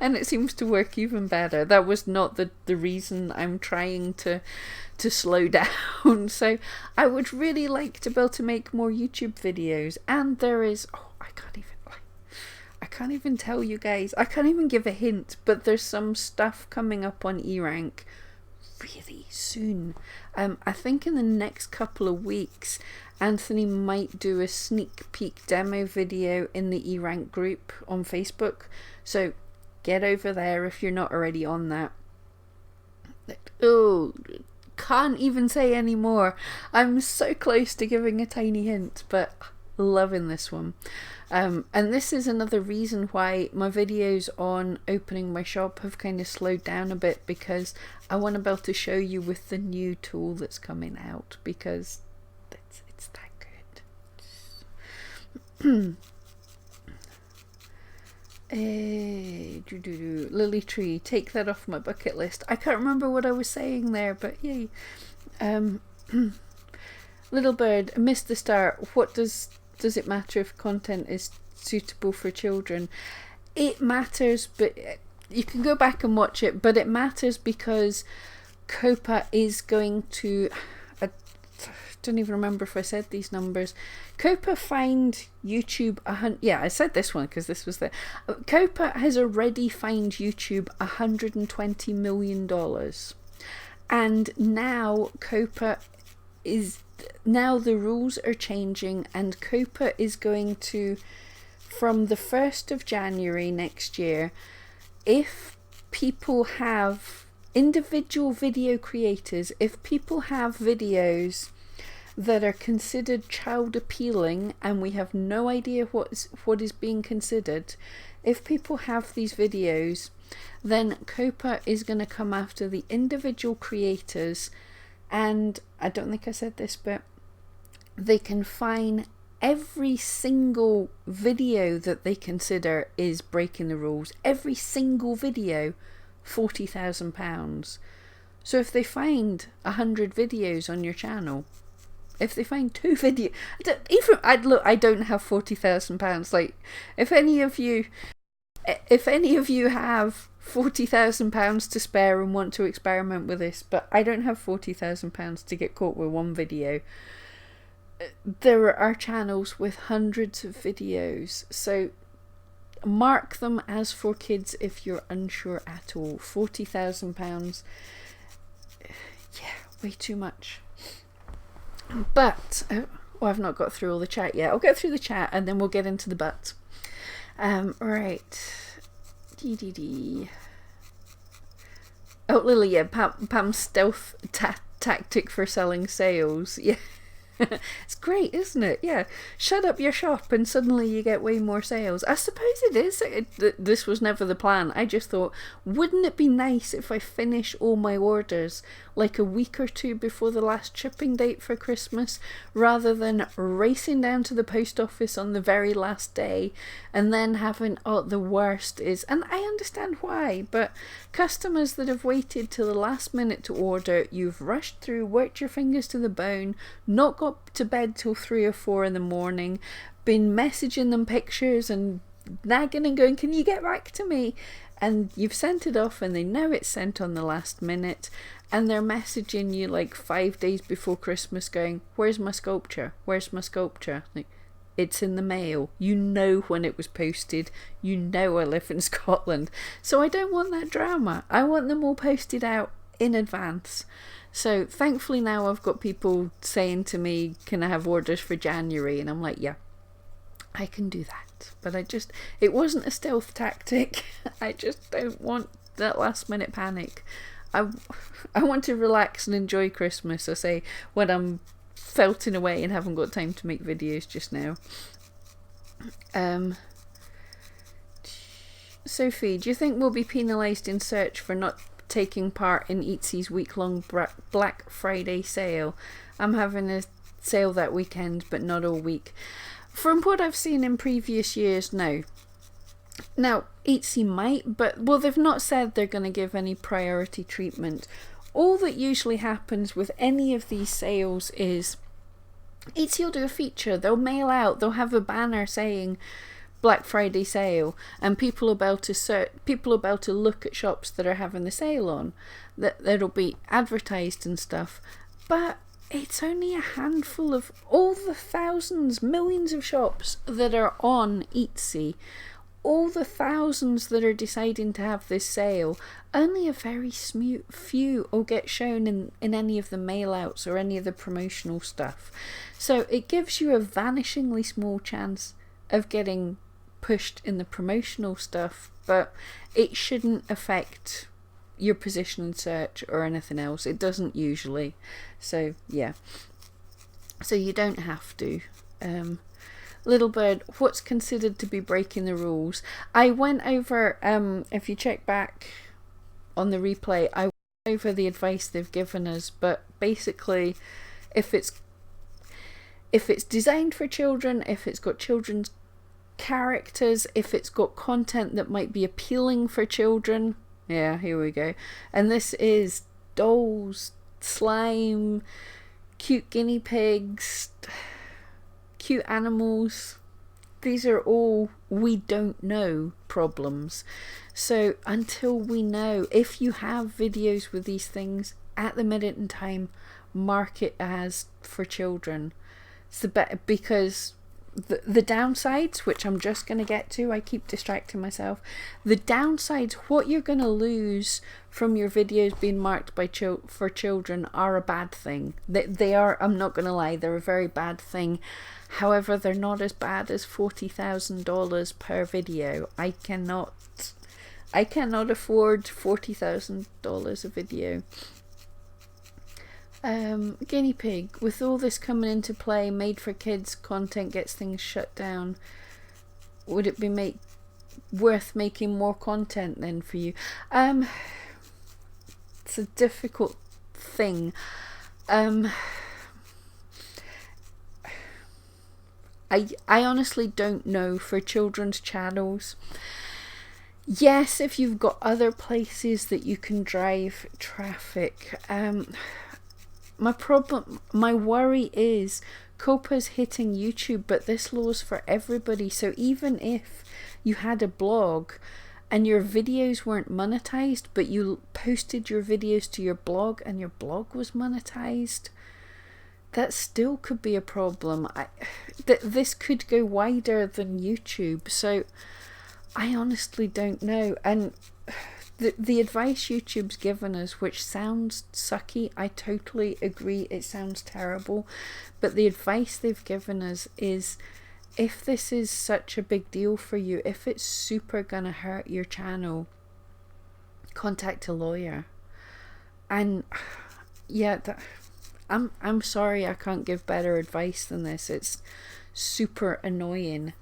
And it seems to work even better. That was not the reason I'm trying to slow down. So I would really like to be able to make more YouTube videos, and there is I can't even tell you guys, I can't even give a hint, but there's some stuff coming up on E-Rank really soon. I think in the next couple of weeks Anthony might do a sneak peek demo video in the E-Rank group on Facebook, so get over there if you're not already on that. Oh, can't even say any more. I'm so close to giving a tiny hint, but loving this one. And this is another reason why my videos on opening my shop have kind of slowed down a bit, because I want to be able to show you with the new tool that's coming out, because it's that good. Lily Tree, take that off my bucket list. I can't remember what I was saying there, but yay. Little Bird, I missed the start. What does it matter if content is suitable for children? It matters, but you can go back and watch it, but it matters because COPPA is going to, I don't even remember if I said these numbers. COPPA fined YouTube I said this one because this was the COPPA has already fined YouTube $120 million, and now the rules are changing, and COPPA is going to, from the 1st of January next year, if people have individual video creators, if people have videos that are considered child appealing and we have no idea what is being considered, if people have these videos, then COPPA is going to come after the individual creators, and I don't think I said this, but they can fine every single video that they consider is breaking the rules. Every single video, £40,000. So if they find 100 videos on your channel, if they find 2 videos, I don't have £40,000. Like, if any of you have £40,000 to spare and want to experiment with this, but I don't have £40,000 to get caught with one video. There are channels with hundreds of videos, so mark them as for kids if you're unsure at all. £40,000, yeah, way too much. But I've not got through all the chat yet. I'll get through the chat and then we'll get into the but. Right. Oh, Lily, yeah, Pam's stealth tactic for selling sales. Yeah. It's great, isn't it? Yeah. Shut up your shop and suddenly you get way more sales. I suppose it is. This was never the plan. I just thought, wouldn't it be nice if I finish all my orders like a week or two before the last shipping date for Christmas, rather than racing down to the post office on the very last day and then having, the worst is, and I understand why, but customers that have waited till the last minute to order, you've rushed through, worked your fingers to the bone, not got to bed till 3 or 4 in the morning, been messaging them pictures and nagging and going, can you get back to me? And you've sent it off and they know it's sent on the last minute, and they're messaging you like 5 days before Christmas going, where's my sculpture? Where's my sculpture? Like, it's in the mail. You know when it was posted. You know I live in Scotland. So I don't want that drama. I want them all posted out in advance. So thankfully now I've got people saying to me, can I have orders for January? And I'm like, yeah, I can do that. But it wasn't a stealth tactic. I just don't want that last minute panic. I want to relax and enjoy Christmas, I say, when I'm felting away and haven't got time to make videos just now. Sophie, do you think we'll be penalised in search for not taking part in Eatsy's week-long Black Friday sale? I'm having a sale that weekend, but not all week. From what I've seen in previous years, no. Now, Etsy might, but, well, they've not said they're going to give any priority treatment. All that usually happens with any of these sales is Etsy will do a feature, they'll mail out, they'll have a banner saying Black Friday sale, and people are about to look at shops that are having the sale on. That'll be advertised and stuff, but it's only a handful of all the thousands, millions of shops that are on Etsy. All the thousands that are deciding to have this sale, only a very few will get shown in any of the mail outs or any of the promotional stuff. So it gives you a vanishingly small chance of getting pushed in the promotional stuff, but it shouldn't affect your position in search or anything else. It doesn't usually. So yeah. So you don't have to. Little Bird, what's considered to be breaking the rules? I went over, if you check back on the replay, I went over the advice they've given us, but basically if it's designed for children, if it's got children's characters, if it's got content that might be appealing for children, yeah, here we go. And this is dolls, slime, cute guinea pigs, cute animals. These are all we don't know problems. So until we know, if you have videos with these things at the minute in time, mark it as for children. It's the better, because the downsides, which I'm just going to get to, I keep distracting myself. The downsides, what you're going to lose from your videos being marked by for children, are a bad thing. They are, I'm not going to lie, they're a very bad thing. However, they're not as bad as $40,000 per video. I cannot I cannot afford $40,000 a video. Guinea pig, with all this coming into play, made for kids content gets things shut down. Would it be worth making more content then for you? It's a difficult thing. I honestly don't know for children's channels. Yes, if you've got other places that you can drive traffic. My worry is COPPA's hitting YouTube, but this law's for everybody. So even if you had a blog and your videos weren't monetized, but you posted your videos to your blog and your blog was monetized, that still could be a problem. This could go wider than YouTube, so I honestly don't know. And the advice YouTube's given us, which sounds sucky, I totally agree, it sounds terrible, but the advice they've given us is, if this is such a big deal for you, if it's super gonna hurt your channel, contact a lawyer. And yeah, I'm sorry I can't give better advice than this. It's super annoying.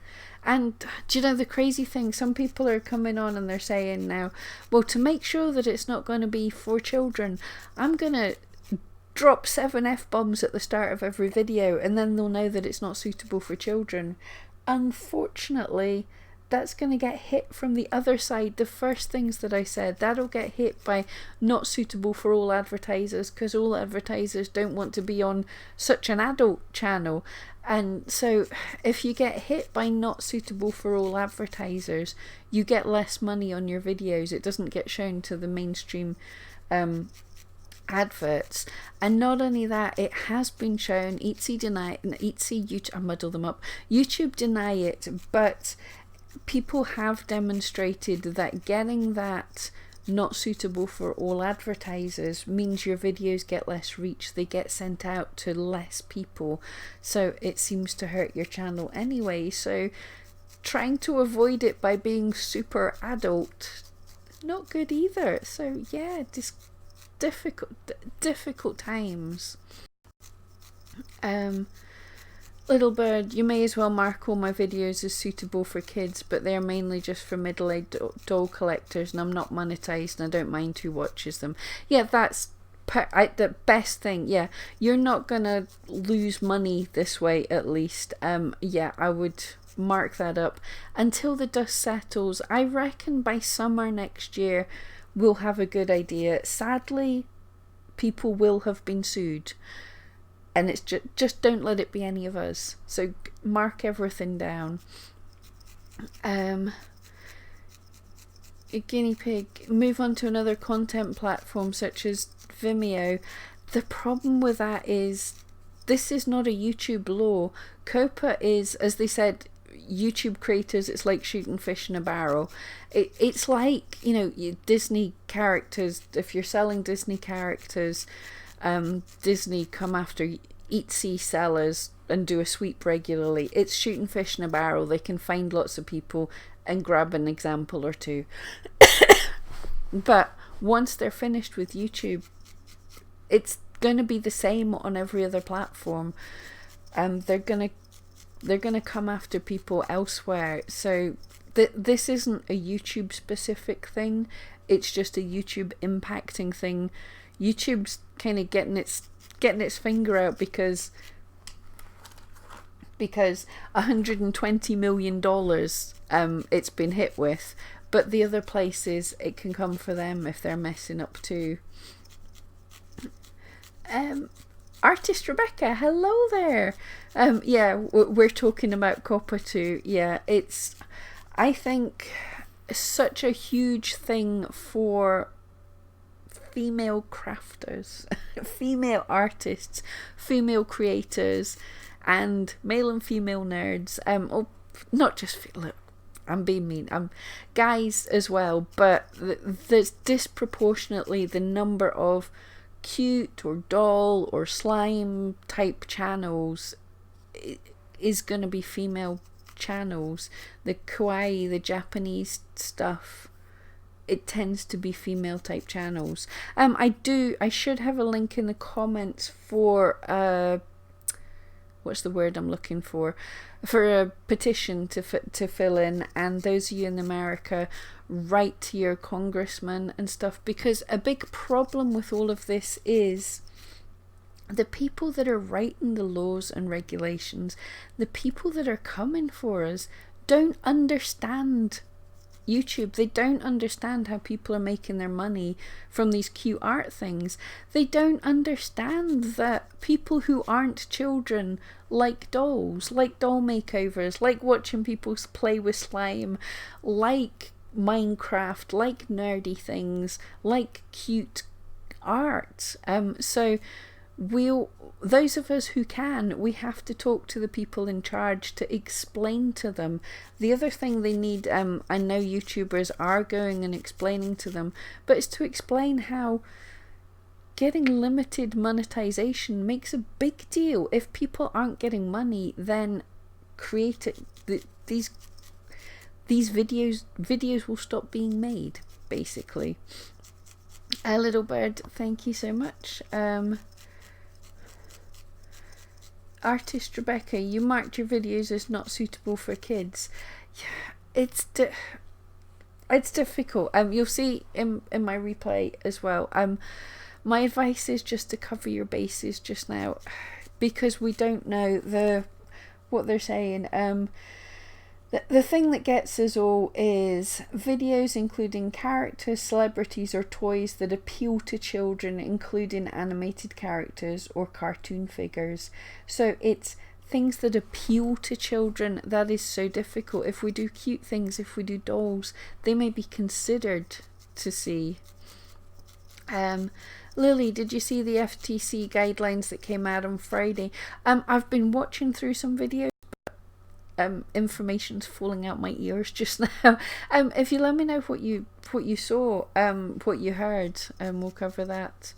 And do you know the crazy thing? Some people are coming on and they're saying now, well, to make sure that it's not going to be for children, I'm going to drop 7 F-bombs at the start of every video, and then they'll know that it's not suitable for children. Unfortunately, that's going to get hit from the other side. The first things that I said, that'll get hit by not suitable for all advertisers, because all advertisers don't want to be on such an adult channel. And so if you get hit by not suitable for all advertisers, you get less money on your videos. It doesn't get shown to the mainstream adverts. And not only that, it has been shown, YouTube, I muddle them up, YouTube deny it, but people have demonstrated that getting that not suitable for all advertisers means your videos get less reach, they get sent out to less people, so it seems to hurt your channel anyway. So trying to avoid it by being super adult, not good either. So yeah, just difficult times. Little bird, you may as well mark all my videos as suitable for kids, but they're mainly just for middle-aged doll collectors, and I'm not monetized and I don't mind who watches them. Yeah, that's the best thing. Yeah, you're not gonna lose money this way, at least. Yeah, I would mark that up until the dust settles. I reckon by summer next year we'll have a good idea. Sadly, people will have been sued. And it's just don't let it be any of us. So mark everything down. A guinea pig. Move on to another content platform such as Vimeo. The problem with that is this is not a YouTube law. COPPA is, as they said, YouTube creators, it's like shooting fish in a barrel. It's like, you know, Disney characters. If you're selling Disney characters, Disney come after Etsy sellers and do a sweep regularly. It's shooting fish in a barrel. They can find lots of people and grab an example or two. But once they're finished with YouTube, it's going to be the same on every other platform. They're going to come after people elsewhere. So this isn't a YouTube specific thing. It's just a YouTube impacting thing. YouTube's kind of getting its finger out because $120 million it's been hit with, but the other places it can come for them if they're messing up too. Artist Rebecca, hello there. Yeah, we're talking about COPPA too. Yeah, it's, I think, such a huge thing for female crafters, female artists, female creators, and male and female nerds. Oh, not just, look, I'm being mean, guys as well, but there's disproportionately the number of cute or doll or slime type channels is going to be female channels. The kawaii, the Japanese stuff, it tends to be female type channels. I should have a link in the comments for what's the word I'm looking for a petition to fill in, and those of you in America, write to your congressman and stuff, because a big problem with all of this is the people that are writing the laws and regulations, the people that are coming for us, don't understand YouTube. They don't understand how people are making their money from these cute art things. They don't understand that people who aren't children like dolls, like doll makeovers, like watching people play with slime, like Minecraft, like nerdy things, like cute art. So those of us who can, we have to talk to the people in charge to explain to them. The other thing they need, I know YouTubers are going and explaining to them, but it's to explain how getting limited monetization makes a big deal. If people aren't getting money, then these videos will stop being made, basically. A little bird, thank you so much. Artist Rebecca, you marked your videos as not suitable for kids. Yeah, it's difficult. You'll see in my replay as well. My advice is just to cover your bases just now, because we don't know what they're saying. The thing that gets us all is videos including characters, celebrities or toys that appeal to children, including animated characters or cartoon figures. So it's things that appeal to children that is so difficult. If we do cute things, if we do dolls, they may be considered to see. Lily, did you see the FTC guidelines that came out on Friday? I've been watching through some videos. Information's falling out my ears just now. If you let me know what you saw, what you heard, we'll cover that.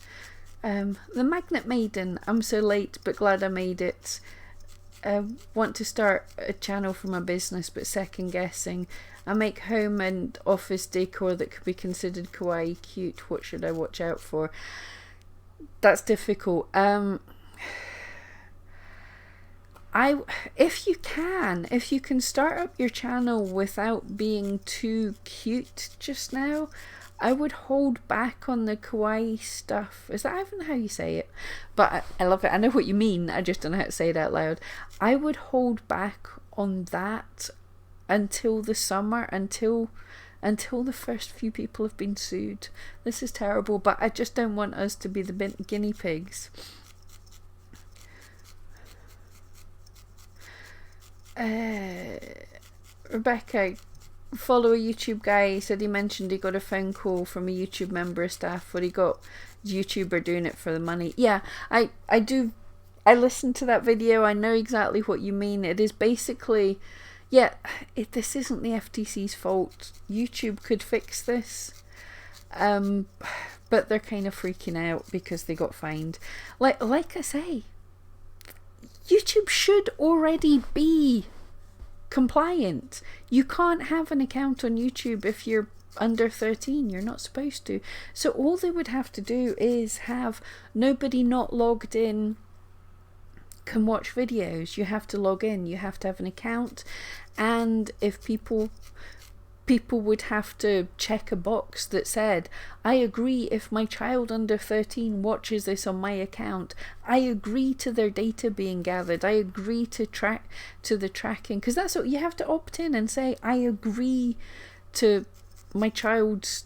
The Magnet Maiden, I'm so late but glad I made it. Want to start a channel for my business but second guessing. I make home and office decor that could be considered kawaii cute. What should I watch out for? That's difficult. If you can start up your channel without being too cute just now, I would hold back on the kawaii stuff. Is that even how you say it? But I love it. I know what you mean. I just don't know how to say it out loud. I would hold back on that until the summer, until the first few people have been sued. This is terrible, but I just don't want us to be the guinea pigs. Rebecca, follow a YouTube guy, said he mentioned he got a phone call from a YouTube member of staff where he got YouTuber doing it for the money. Yeah, I listened to that video. I know exactly what you mean. It is basically, this isn't the FTC's fault. YouTube could fix this, but they're kind of freaking out because they got fined. Like I say, YouTube should already be compliant. You can't have an account on YouTube if you're under 13. You're not supposed to. So all they would have to do is have nobody not logged in can watch videos. You have to log in. You have to have an account. And if people would have to check a box that said, I agree if my child under 13 watches this on my account, I agree to their data being gathered, I agree to the tracking, because that's what you have to opt in and say, I agree to my child's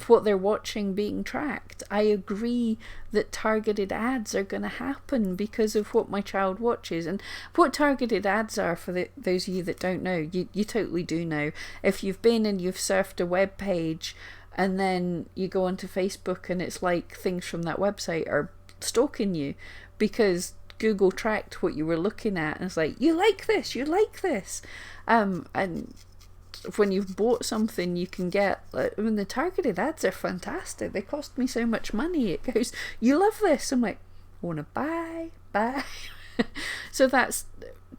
what they're watching being tracked. I agree that targeted ads are going to happen because of what my child watches. And what targeted ads are, for those of you that don't know, you totally do know. If you've been and you've surfed a web page and then you go onto Facebook and it's like things from that website are stalking you because Google tracked what you were looking at and it's like, you like this. And when you've bought something, you can get, the targeted ads are fantastic. They cost me so much money. It goes, you love this. I'm like, I want to buy. So that's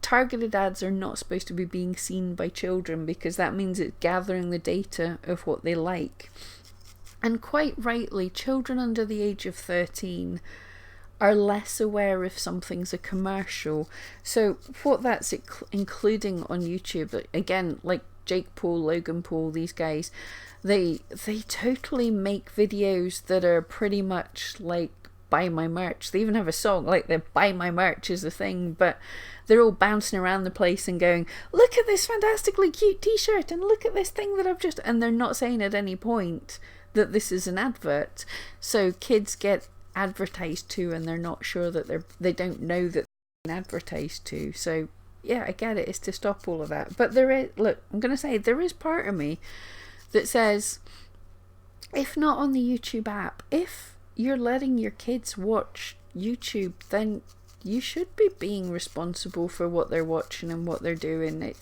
targeted ads are not supposed to be being seen by children, because that means it's gathering the data of what they like. And quite rightly, children under the age of 13 are less aware if something's a commercial. So what that's including on YouTube, again, like Jake Paul, Logan Paul, these guys, they totally make videos that are pretty much like buy my merch. They even have a song like the buy my merch is a thing, but they're all bouncing around the place and going, look at this fantastically cute t-shirt and look at this thing that I've just, and they're not saying at any point that this is an advert. So kids get advertised to and they're not sure that they don't know that they're being advertised to. So yeah, I get it, it's to stop all of that. But there is, look, I'm going to say, there is part of me that says, if not on the YouTube app, if you're letting your kids watch YouTube, then you should be being responsible for what they're watching and what they're doing.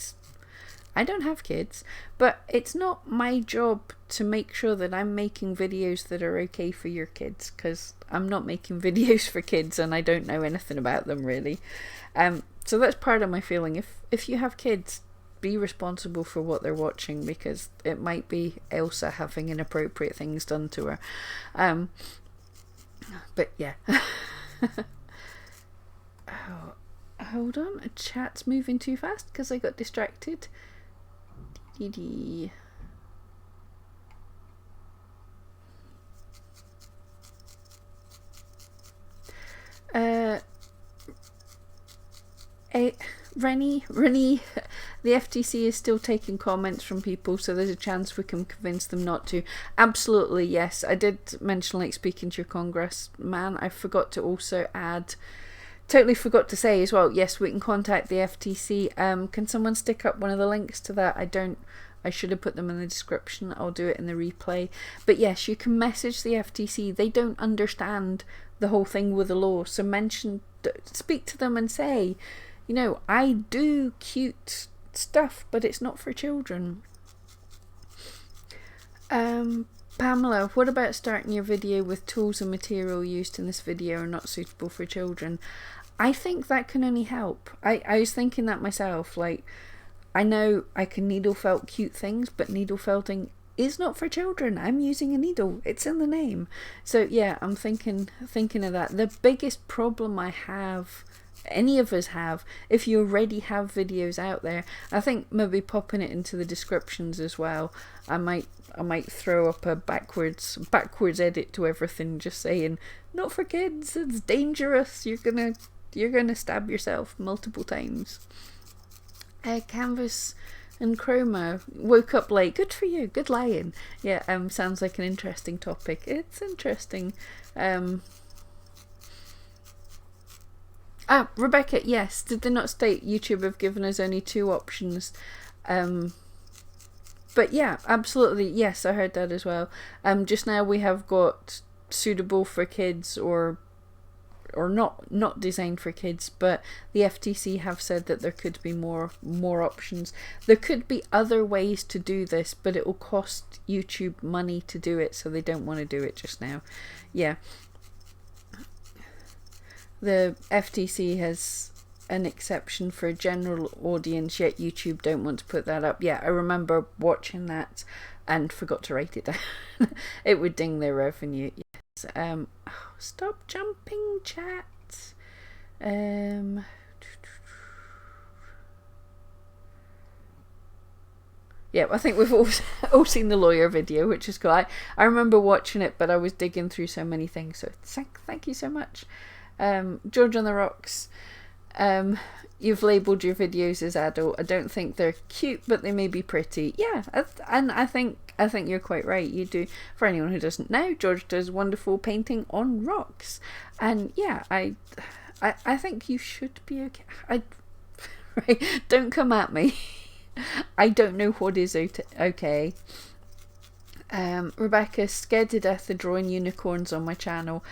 I don't have kids, but it's not my job to make sure that I'm making videos that are okay for your kids, because I'm not making videos for kids and I don't know anything about them really. So that's part of my feeling. If you have kids, be responsible for what they're watching, because it might be Elsa having inappropriate things done to her. But yeah. Oh, hold on, chat's moving too fast because I got distracted. Rennie, the FTC is still taking comments from people, so there's a chance we can convince them not to. Absolutely, yes. I did mention, like, speaking to your congressman. I forgot to also add, totally forgot to say as well, yes, we can contact the FTC. Can someone stick up one of the links to that? I should have put them in the description. I'll do it in the replay. But yes, you can message the FTC. They don't understand the whole thing with the law, so speak to them and say, you know, I do cute stuff, but it's not for children. Pamela, what about starting your video with tools and material used in this video are not suitable for children? I think that can only help. I was thinking that myself. Like, I know I can needle felt cute things, but needle felting is not for children. I'm using a needle. It's in the name. So yeah, I'm thinking of that. The biggest problem I have, any of us have, if you already have videos out there, I think maybe popping it into the descriptions as well. I might throw up a backwards edit to everything, just saying not for kids, it's dangerous, you're gonna stab yourself multiple times. Canvas and Chroma, woke up late. Good for you. Good lying. Yeah, sounds like an interesting topic. It's interesting. Rebecca, yes. Did they not state YouTube have given us only 2 options? But yeah, absolutely. Yes, I heard that as well. Just now we have got suitable for kids or not designed for kids, but the FTC have said that there could be more options. There could be other ways to do this, but it will cost YouTube money to do it, so they don't want to do it just now. Yeah. The FTC has an exception for a general audience, yet YouTube don't want to put that up. Yeah, I remember watching that and forgot to write it down. It would ding their revenue. Stop jumping, chat. Yeah, I think we've all seen the lawyer video, which is cool. I remember watching it, but I was digging through so many things, so thank you so much. George on the Rocks, you've labelled your videos as adult. I don't think they're cute, but they may be pretty. Yeah, and I think you're quite right. You do. For anyone who doesn't know, George does wonderful painting on rocks, and yeah, I think you should be okay. Right, don't come at me. I don't know what is okay. Rebecca, scared to death of drawing unicorns on my channel.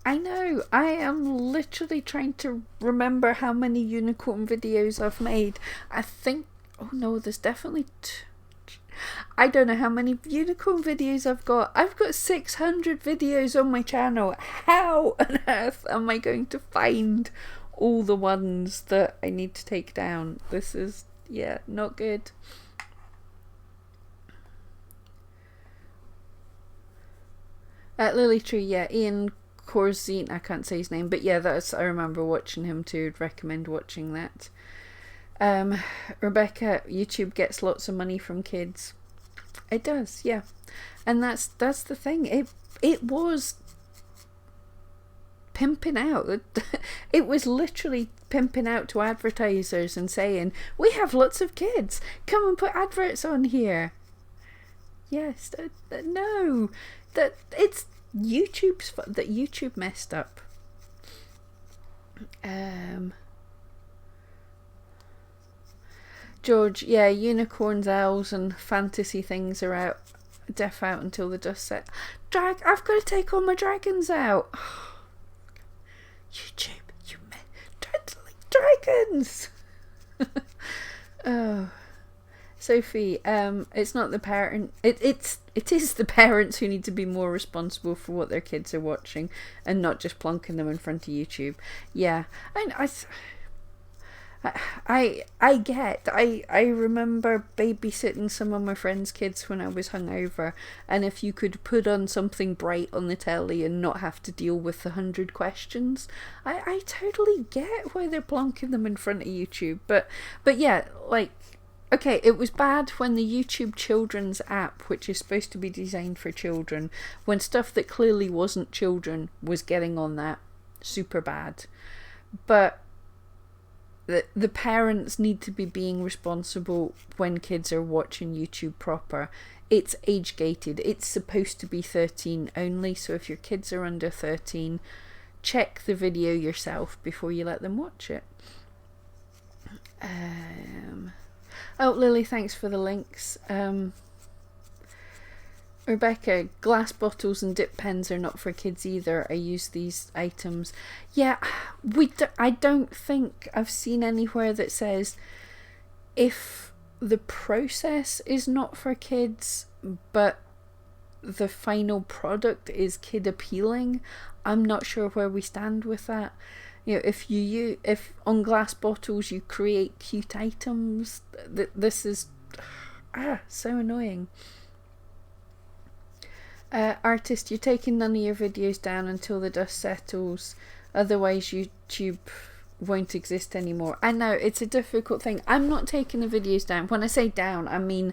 I know, I am literally trying to remember how many unicorn videos I've made. I think, oh no, there's definitely I don't know how many unicorn videos I've got. I've got 600 videos on my channel. How on earth am I going to find all the ones that I need to take down. This is, yeah, not good. Lily Tree, yeah, Ian Corzine, I can't say his name, but yeah, I remember watching him too. I'd recommend watching that. Rebecca, YouTube gets lots of money from kids. It does, yeah. And that's the thing. It was pimping out. It was literally pimping out to advertisers and saying, we have lots of kids, come and put adverts on here. Yes, no, that it's YouTube's fault, that YouTube messed up. George, yeah, unicorns, owls and fantasy things are out, deaf out until the dust set. I've got to take all my dragons out. YouTube, you dragons. Oh, Sophie, it's not the parent. It is the parents who need to be more responsible for what their kids are watching, and not just plonking them in front of YouTube. Yeah, I remember babysitting some of my friends' kids when I was hungover, and if you could put on something bright on the telly and not have to deal with 100 questions, I totally get why they're plonking them in front of YouTube. But yeah, like, okay, it was bad when the YouTube Children's app, which is supposed to be designed for children, when stuff that clearly wasn't children was getting on that. Super bad. But the parents need to be being responsible when kids are watching YouTube proper. It's age gated. It's supposed to be 13 only, so if your kids are under 13, check the video yourself before you let them watch it. Oh, Lily, thanks for the links. Rebecca, glass bottles and dip pens are not for kids either. I use these items. Yeah, I don't think I've seen anywhere that says if the process is not for kids, but the final product is kid appealing. I'm not sure where we stand with that. You know, if on glass bottles you create cute items, this is so annoying. Artist, you're taking none of your videos down until the dust settles, otherwise YouTube won't exist anymore. I know, it's a difficult thing. I'm not taking the videos down. When I say down, I mean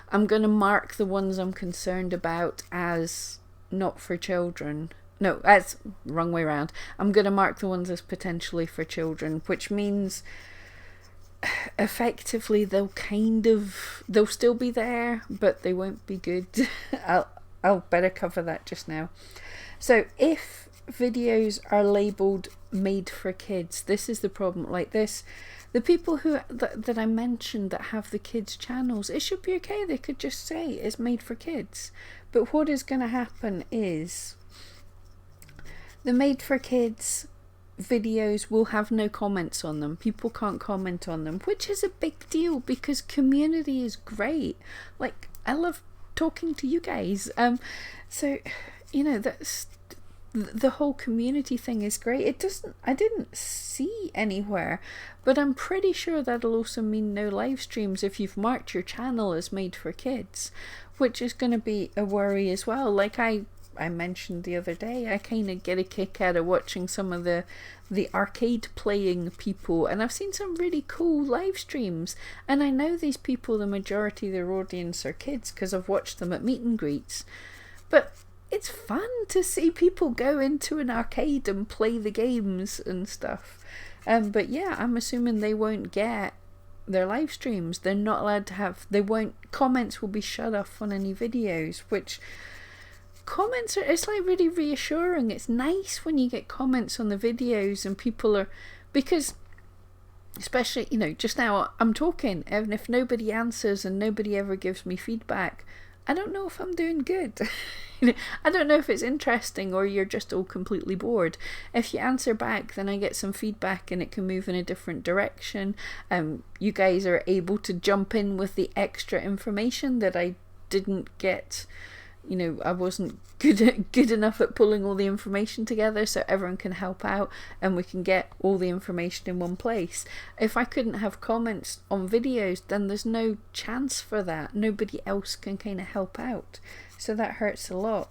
I'm going to mark the ones I'm concerned about as not for children. No, that's wrong way around. I'm going to mark the ones as potentially for children, which means effectively they'll still be there, but they won't be good. I'll better cover that just now. So if videos are labelled made for kids, this is the problem. Like this, the people that I mentioned that have the kids channels, it should be okay. They could just say it's made for kids. But what is going to happen is the made for kids videos will have no comments on them. People can't comment on them, which is a big deal because community is great. Like, I love talking to you guys. So, you know, that's the whole community thing is great. I didn't see anywhere, but I'm pretty sure that'll also mean no live streams if you've marked your channel as made for kids, which is going to be a worry as well. Like I mentioned the other day, I kind of get a kick out of watching some of the arcade playing people, and I've seen some really cool live streams, and I know these people, the majority of their audience are kids because I've watched them at meet and greets, but it's fun to see people go into an arcade and play the games and stuff. But yeah, I'm assuming they won't get their live streams. They're not allowed to have, comments will be shut off on any videos, which comments are, it's like really reassuring. It's nice when you get comments on the videos and people are, because especially, you know, just now I'm talking, and if nobody answers and nobody ever gives me feedback, I don't know if I'm doing good. I don't know if it's interesting or you're just all completely bored. If you answer back, then I get some feedback and it can move in a different direction. You guys are able to jump in with the extra information that I didn't get you know, I wasn't good enough at pulling all the information together so everyone can help out and we can get all the information in one place. If I couldn't have comments on videos, then there's no chance for that. Nobody else can kind of help out. So that hurts a lot.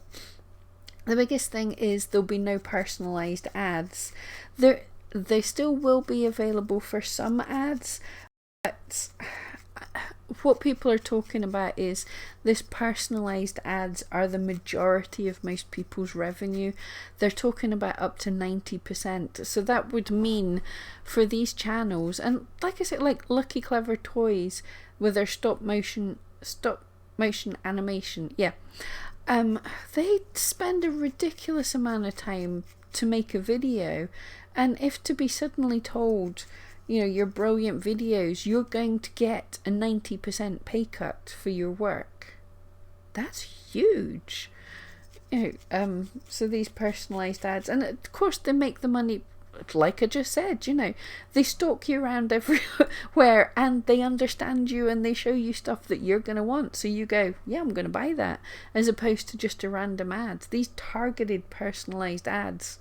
The biggest thing is there'll be no personalized ads. They still will be available for some ads, but what people are talking about is this personalized ads are the majority of most people's revenue. They're talking about up to 90%. So that would mean for these channels, and like I said, like Lucky Clever Toys with their stop motion animation, they spend a ridiculous amount of time to make a video, and if to be suddenly told, you know, your brilliant videos, you're going to get a 90% pay cut for your work, that's huge. You know, so these personalized ads, and of course they make the money, like I just said, you know, they stalk you around everywhere and they understand you and they show you stuff that you're going to want, so you go, yeah, I'm going to buy that, as opposed to just a random ad. These targeted personalized ads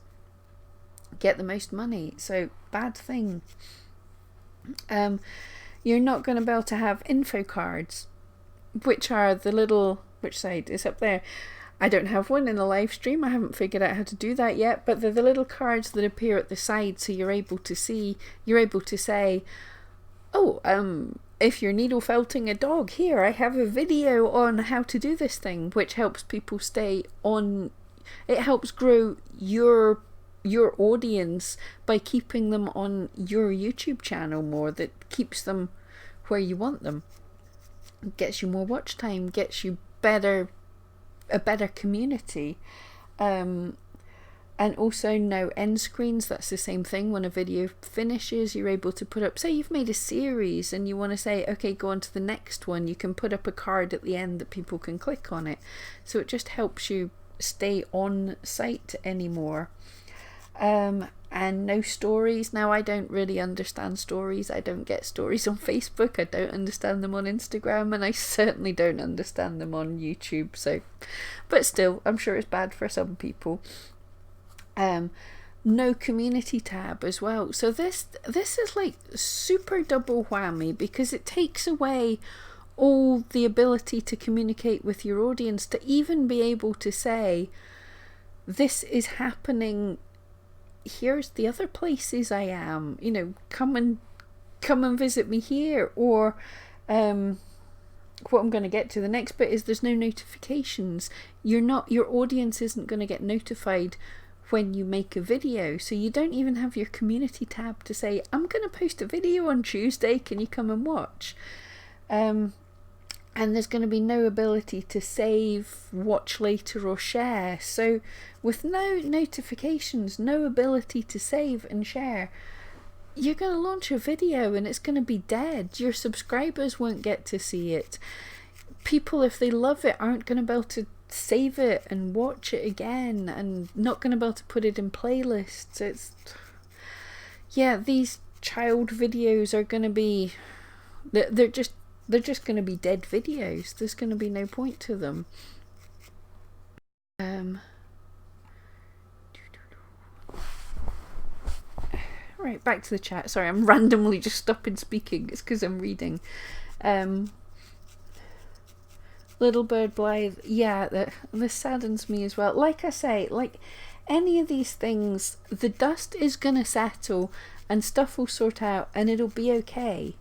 get the most money, so bad thing. You're not going to be able to have info cards, which are the little, which side is up there? I don't have one in the live stream. I haven't figured out how to do that yet, but they're the little cards that appear at the side, so you're able to say, oh, if you're needle felting a dog, here, I have a video on how to do this thing, which helps people stay on. It helps grow your audience by keeping them on your YouTube channel more. That keeps them where you want them, gets you more watch time, gets you a better community, and also no end screens. That's the same thing. When a video finishes, you're able to put up, say you've made a series and you want to say, okay, go on to the next one, you can put up a card at the end that people can click on it, so it just helps you stay on site anymore. And no stories. Now, I don't really understand stories. I don't get stories on Facebook. I don't understand them on Instagram, and I certainly don't understand them on YouTube. So, but still, I'm sure it's bad for some people. No community tab as well. So this is like super double whammy, because it takes away all the ability to communicate with your audience, to even be able to say, this is happening, here's the other places I am, you know, come and visit me here. Or what I'm going to get to the next bit is there's no notifications. Your audience isn't going to get notified when you make a video, so you don't even have your community tab to say, I'm going to post a video on Tuesday, can you come and watch? And there's going to be no ability to save, watch later, or share. So with no notifications, no ability to save and share, you're going to launch a video and it's going to be dead. Your subscribers won't get to see it. People, if they love it, aren't going to be able to save it and watch it again, and not going to be able to put it in playlists. These child videos are going to be, they're just going to be dead videos. There's going to be no point to them. Right, back to the chat. Sorry, I'm randomly just stopping speaking. It's because I'm reading. Little Bird Blythe, this saddens me as well. Like I say, like any of these things, the dust is going to settle and stuff will sort out and it'll be okay.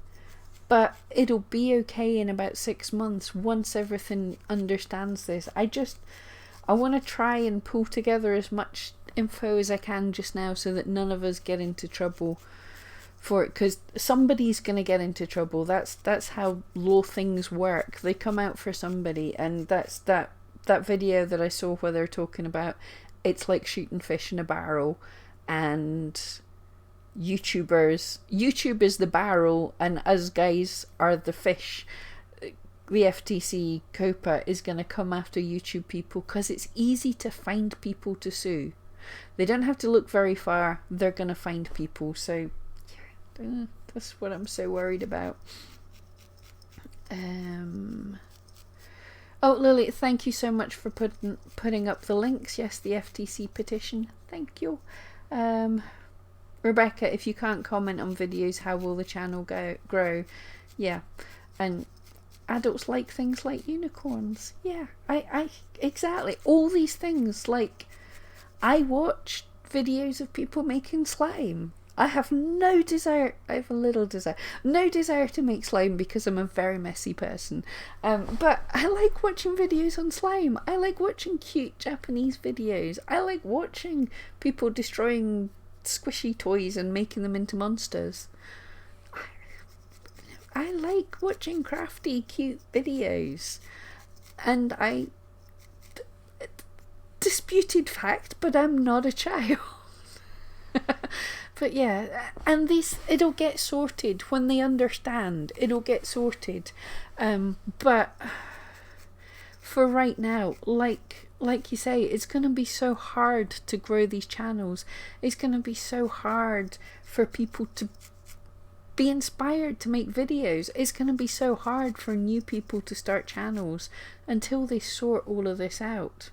But it'll be okay in about 6 months once everything understands this. I want to try and pull together as much info as I can just now so that none of us get into trouble for it, because somebody's going to get into trouble. That's how law things work. They come out for somebody, and that's that video that I saw where they're talking about it's like shooting fish in a barrel, and YouTube is the barrel and us guys are the fish. The FTC COPPA is going to come after YouTube people because it's easy to find people to sue. They don't have to look very far, they're going to find people. So that's what I'm so worried about. Oh, Lily, thank you so much for putting up the links. Yes, the FTC petition. Thank you. Rebecca, if you can't comment on videos, how will the channel grow? Yeah, and adults like things like unicorns. Yeah, I exactly. All these things, like, I watch videos of people making slime. I have no desire, I have a little desire, no desire to make slime because I'm a very messy person. But I like watching videos on slime. I like watching cute Japanese videos. I like watching people destroying squishy toys and making them into monsters. I like watching crafty, cute videos. And disputed fact, but I'm not a child. But yeah, and it'll get sorted when they understand. It'll get sorted. But for right now, like you say, it's going to be so hard to grow these channels. It's going to be so hard for people to be inspired to make videos. It's going to be so hard for new people to start channels until they sort all of this out.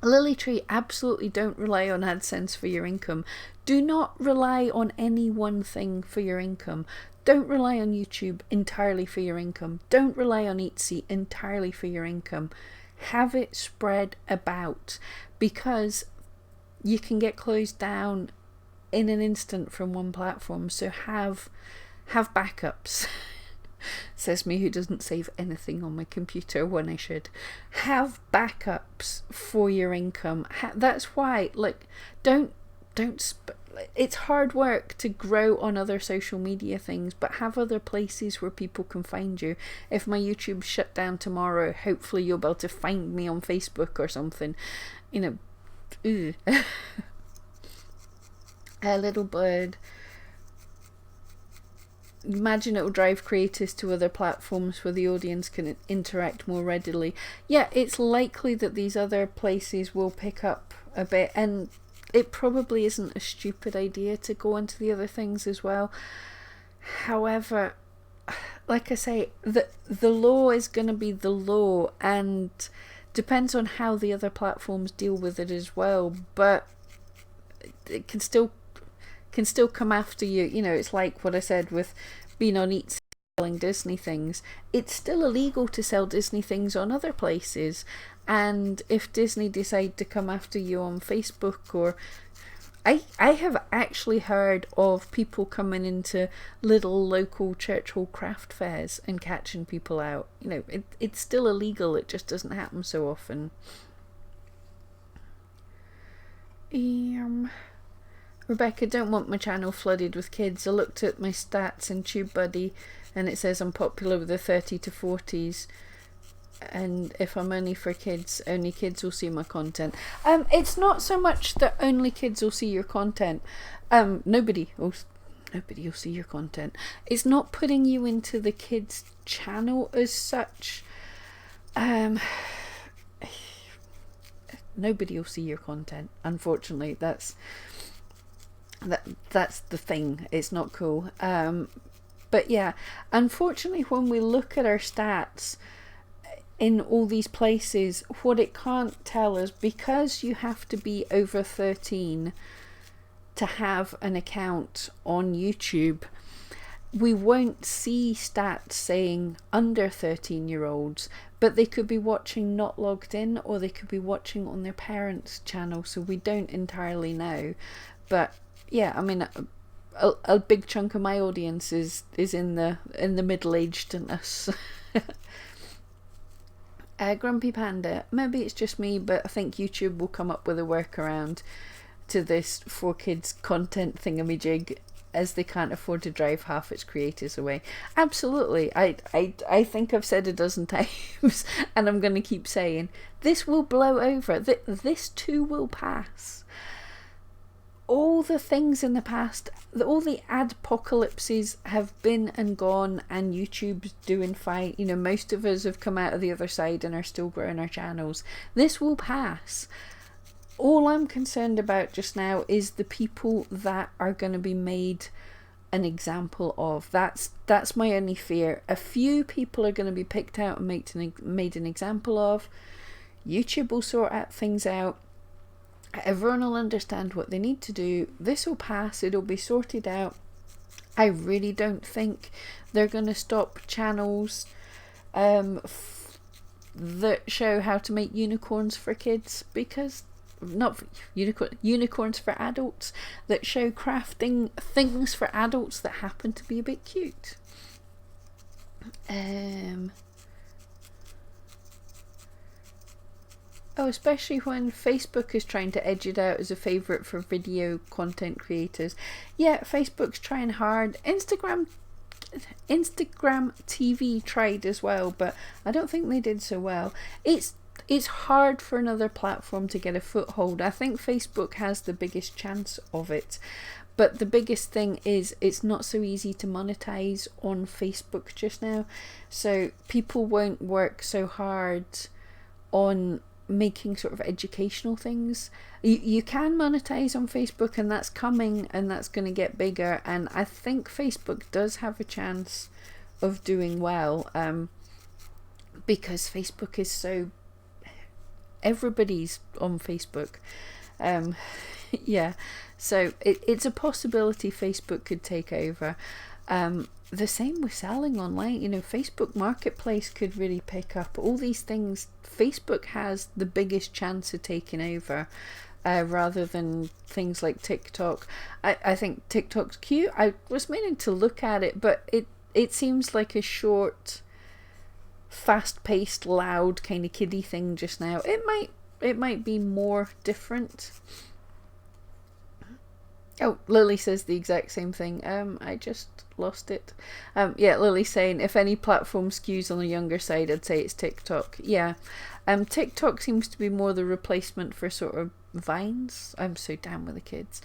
Lilytree, absolutely don't rely on AdSense for your income. Do not rely on any one thing for your income. Don't rely on YouTube entirely for your income. Don't rely on Etsy entirely for your income. Have it spread about, because you can get closed down in an instant from one platform. So have backups. Says me who doesn't save anything on my computer when I should. Have backups for your income. That's why, like, it's hard work to grow on other social media things, but have other places where people can find you. If my YouTube shut down tomorrow, hopefully you'll be able to find me on Facebook or something. You know, a little bird. Imagine it will drive creators to other platforms where the audience can interact more readily. Yeah, it's likely that these other places will pick up a bit, and it probably isn't a stupid idea to go into the other things as well. However, like I say, the law is going to be the law, and depends on how the other platforms deal with it as well, but it can still come after you. You know, it's like what I said with being on Etsy selling Disney things. It's still illegal to sell Disney things on other places, and if Disney decide to come after you on Facebook, or I have actually heard of people coming into little local church hall craft fairs and catching people out. You know, it's still illegal, it just doesn't happen so often. Rebecca, don't want my channel flooded with kids. I looked at my stats in TubeBuddy and it says I'm popular with the 30 to 40s. And if I'm only for kids, only kids will see my content. It's not so much that only kids will see your content. Nobody will see your content. It's not putting you into the kids' channel as such. Nobody will see your content. Unfortunately, that's the thing. It's not cool. But yeah, unfortunately, when we look at our stats in all these places, what it can't tell us, because you have to be over 13 to have an account on YouTube, we won't see stats saying under 13-year-olds, but they could be watching not logged in, or they could be watching on their parents' channel, so we don't entirely know. But yeah, I mean, a big chunk of my audience is in the middle-agedness. Grumpy Panda, maybe it's just me, but I think YouTube will come up with a workaround to this for kids content thingamajig, as they can't afford to drive half its creators away. Absolutely. I think I've said a dozen times, and I'm going to keep saying, this will blow over. This too will pass. All the things in the past, all the adpocalypses have been and gone, and YouTube's doing fine. You know, most of us have come out of the other side and are still growing our channels. This will pass. All I'm concerned about just now is the people that are going to be made an example of. That's my only fear. A few people are going to be picked out and made an example of. YouTube will sort things out. Everyone will understand what they need to do. This will pass. It'll be sorted out. I really don't think they're going to stop channels that show how to make unicorns for kids, because not for unicorns for adults, that show crafting things for adults that happen to be a bit cute. Oh, especially when Facebook is trying to edge it out as a favourite for video content creators. Yeah, Facebook's trying hard. Instagram TV tried as well, but I don't think they did so well. It's hard for another platform to get a foothold. I think Facebook has the biggest chance of it, but the biggest thing is it's not so easy to monetize on Facebook just now, so people won't work so hard on making sort of educational things. You can monetize on Facebook, and that's coming, and that's going to get bigger, and I think Facebook does have a chance of doing well, because Facebook is so, everybody's on Facebook. Yeah, so it's a possibility Facebook could take over. The same with selling online. You know, Facebook Marketplace could really pick up. All these things, Facebook has the biggest chance of taking over, rather than things like TikTok. I think TikTok's cute. I was meaning to look at it, but it seems like a short, fast-paced, loud kind of kiddie thing just now. It might be more different. Oh, Lily says the exact same thing. I just lost it. Yeah, Lily's saying if any platform skews on the younger side, I'd say it's TikTok. Yeah. TikTok seems to be more the replacement for sort of Vines. I'm so down with the kids.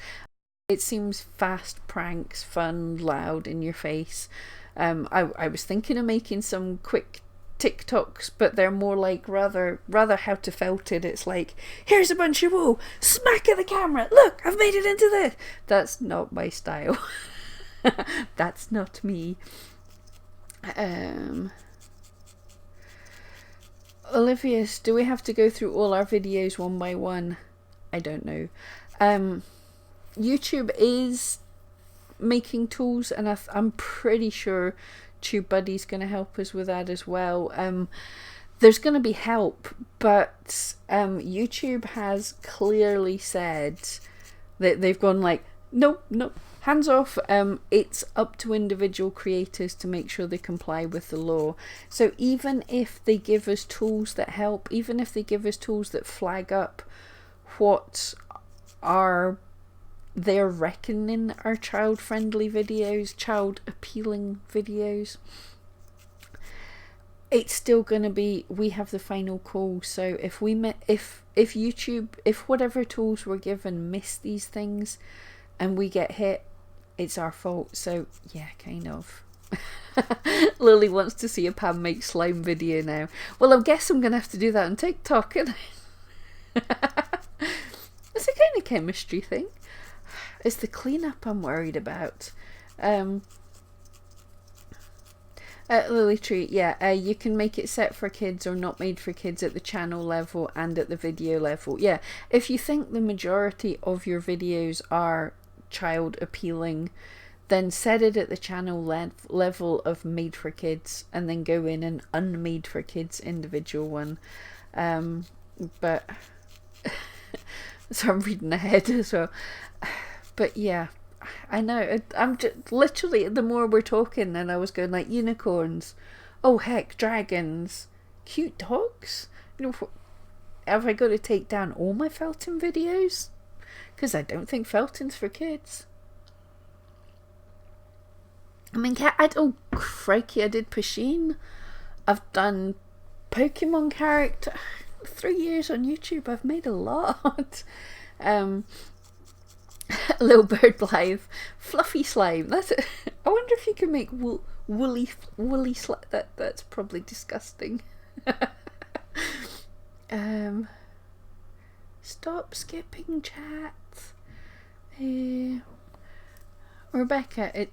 It seems fast pranks, fun, loud, in your face. I was thinking of making some quick TikToks, but they're more like rather how to felt it. It's like, here's a bunch of wool, smack at the camera, look, I've made it into this. That's not my style. That's not me. Olivia's, do we have to go through all our videos one by one? I don't know. YouTube is making tools, and I'm pretty sure TubeBuddy's going to help us with that as well. There's going to be help, but YouTube has clearly said that they've gone like, nope, hands off. It's up to individual creators to make sure they comply with the law. So even if they give us tools that help, even if they give us tools that flag up what are they're reckoning are child-friendly videos, child-appealing videos, it's still going to be, we have the final call. So if YouTube, if whatever tools we're given miss these things and we get hit, it's our fault. So yeah, kind of. Lily wants to see a Pam make slime video now. Well, I guess I'm going to have to do that on TikTok, isn't it? It's a kind of chemistry thing. It's the cleanup I'm worried about. Lily Tree, yeah, you can make it set for kids or not made for kids at the channel level and at the video level. Yeah, if you think the majority of your videos are child appealing, then set it at the channel level of made for kids, and then go in an unmade for kids individual one. But so I'm reading ahead as well. But yeah, I know, I'm just literally, the more we're talking, and I was going like unicorns, oh heck, dragons, cute dogs. You know, have I got to take down all my Felton videos? Because I don't think Felton's for kids. I mean, oh crikey, I did Pasheen. I've done Pokemon character. 3 years on YouTube, I've made a lot. Little Bird Live, fluffy slime. That's it. I wonder if you can make woolly slime. That's probably disgusting. Stop skipping chat. Rebecca,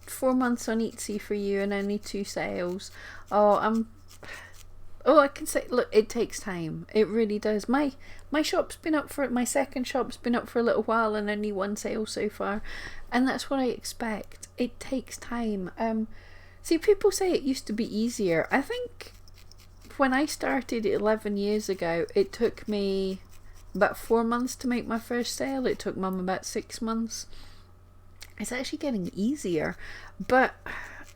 4 months on Etsy for you and only 2 sales. Oh, I can say, look, it takes time. It really does. My shop's been up for, my second shop's been up for a little while and only 1 sale so far. And that's what I expect. It takes time. See, people say it used to be easier. I think when I started 11 years ago, it took me about 4 months to make my first sale. It took Mum about 6 months. It's actually getting easier, but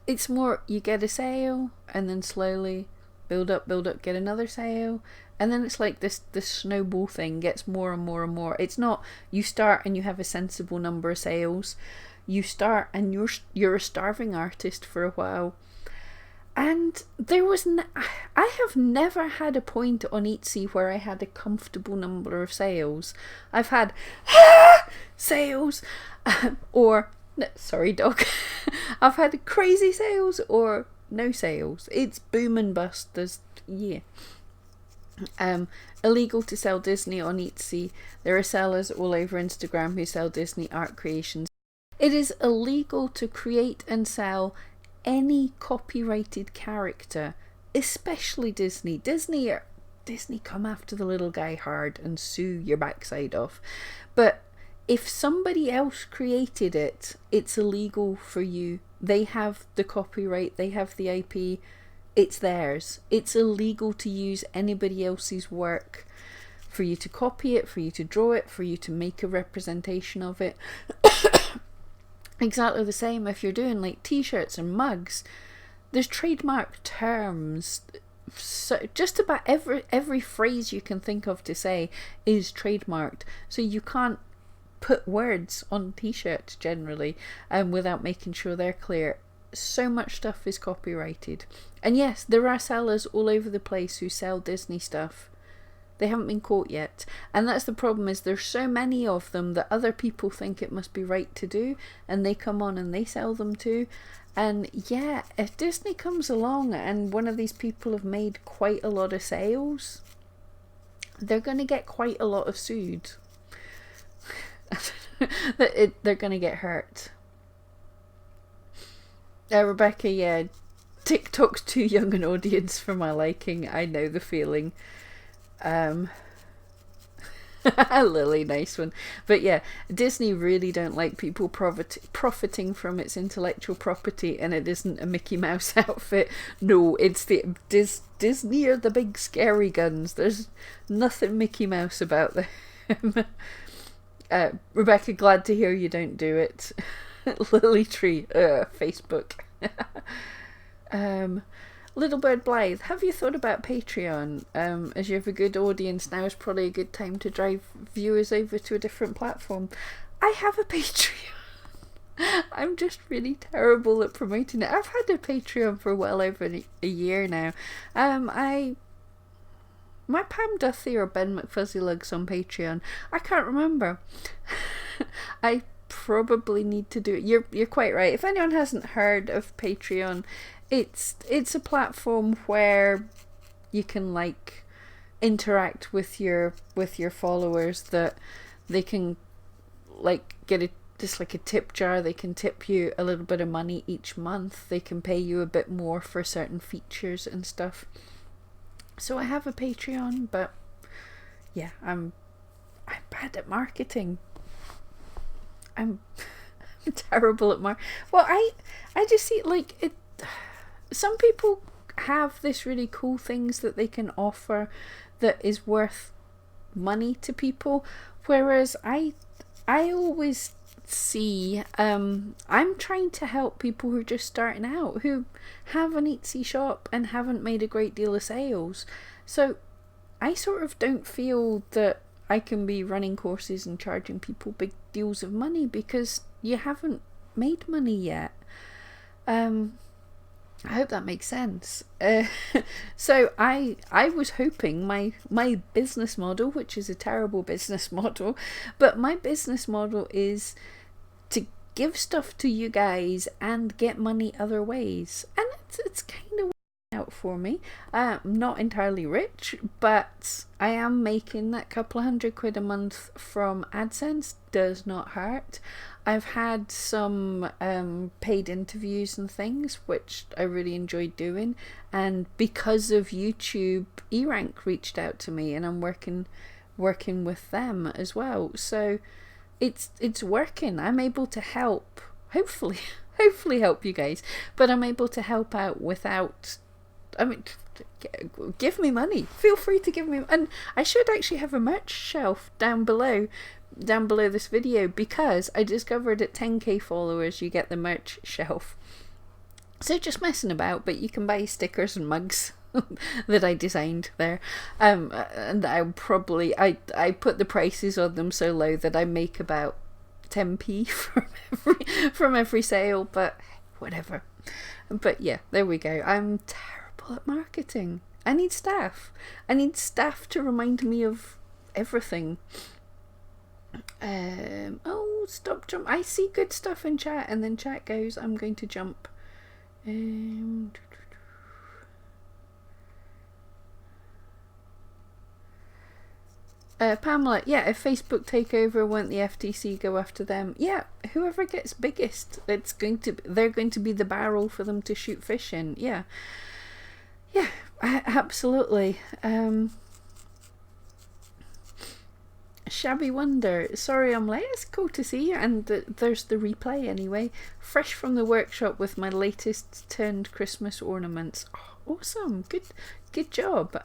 it's more, you get a sale and then slowly build up, get another sale, and then it's like this snowball thing gets more and more and more. It's not you start and you have a sensible number of sales. You start and you're a starving artist for a while. And I have never had a point on Etsy where I had a comfortable number of sales. I've had sales or sorry dog. I've had crazy sales or no sales. It's boom and bust. Illegal to sell Disney on Etsy. There are sellers all over Instagram who sell Disney art creations. It is illegal to create and sell any copyrighted character, especially Disney. Disney come after the little guy hard and sue your backside off. But if somebody else created it, it's illegal for you. They have the copyright, they have the IP, it's theirs. It's illegal to use anybody else's work, for you to copy it, for you to draw it, for you to make a representation of it. Exactly the same if you're doing like t-shirts and mugs. There's trademark terms. So just about every phrase you can think of to say is trademarked. So you can't put words on t-shirts generally without making sure they're clear. So much stuff is copyrighted. And yes, there are sellers all over the place who sell Disney stuff. They haven't been caught yet. And that's the problem, is there's so many of them that other people think it must be right to do, and they come on and they sell them too. And yeah, if Disney comes along and one of these people have made quite a lot of sales, they're going to get quite a lot of sued. They're going to get hurt. Rebecca, yeah, TikTok's too young an audience for my liking. I know the feeling. Lily, nice one. But yeah, Disney really don't like people profiting from its intellectual property, and it isn't a Mickey Mouse outfit. No, it's the Disney are the big scary guns. There's nothing Mickey Mouse about them. Rebecca, glad to hear you don't do it. Lily Tree, Facebook. Little Bird Blythe, have you thought about Patreon? As you have a good audience, now is probably a good time to drive viewers over to a different platform. I have a Patreon. I'm just really terrible at promoting it. I've had a Patreon for well over a year now. My Pam Duthie or Ben McFuzzylugs on Patreon. I can't remember. I probably need to do it. You're quite right. If anyone hasn't heard of Patreon, it's a platform where you can like interact with your followers, that they can like get just like a tip jar. They can tip you a little bit of money each month. They can pay you a bit more for certain features and stuff. So I have a Patreon, but yeah, I'm bad at marketing. I'm terrible at well, I just see like it. Some people have this really cool things that they can offer that is worth money to people, whereas I always see I'm trying to help people who are just starting out, who have an Etsy shop and haven't made a great deal of sales. So I sort of don't feel that I can be running courses and charging people big deals of money because you haven't made money yet. I hope that makes sense. So I was hoping my business model, which is a terrible business model, but my business model is to give stuff to you guys and get money other ways. And it's kind of working out for me. I'm not entirely rich, but I am making that couple £100 a month from AdSense. Does not hurt. I've had some paid interviews and things, which I really enjoyed doing. And because of YouTube, eRank reached out to me, and I'm working with them as well. So it's working. I'm able to help, hopefully, hopefully help you guys. But I'm able to help out without. I mean, give me money. Feel free to give me. And I should actually have a merch shelf down below this video, because I discovered at 10k followers you get the merch shelf. So just messing about, but you can buy stickers and mugs that I designed there, and I put the prices on them so low that I make about 10p from every sale, but whatever. But yeah, there we go. I'm terrible at marketing. I need staff to remind me of everything. Oh, stop jump. I see good stuff in chat, and then chat goes, I'm going to jump. Pamela, yeah, if Facebook take over, won't the FTC go after them? Yeah, whoever gets biggest, they're going to be the barrel for them to shoot fish in. Yeah, absolutely. Shabby Wonder, sorry I'm late. It's cool to see you, and there's the replay anyway. Fresh from the workshop with my latest turned Christmas ornaments. Oh, awesome, good job.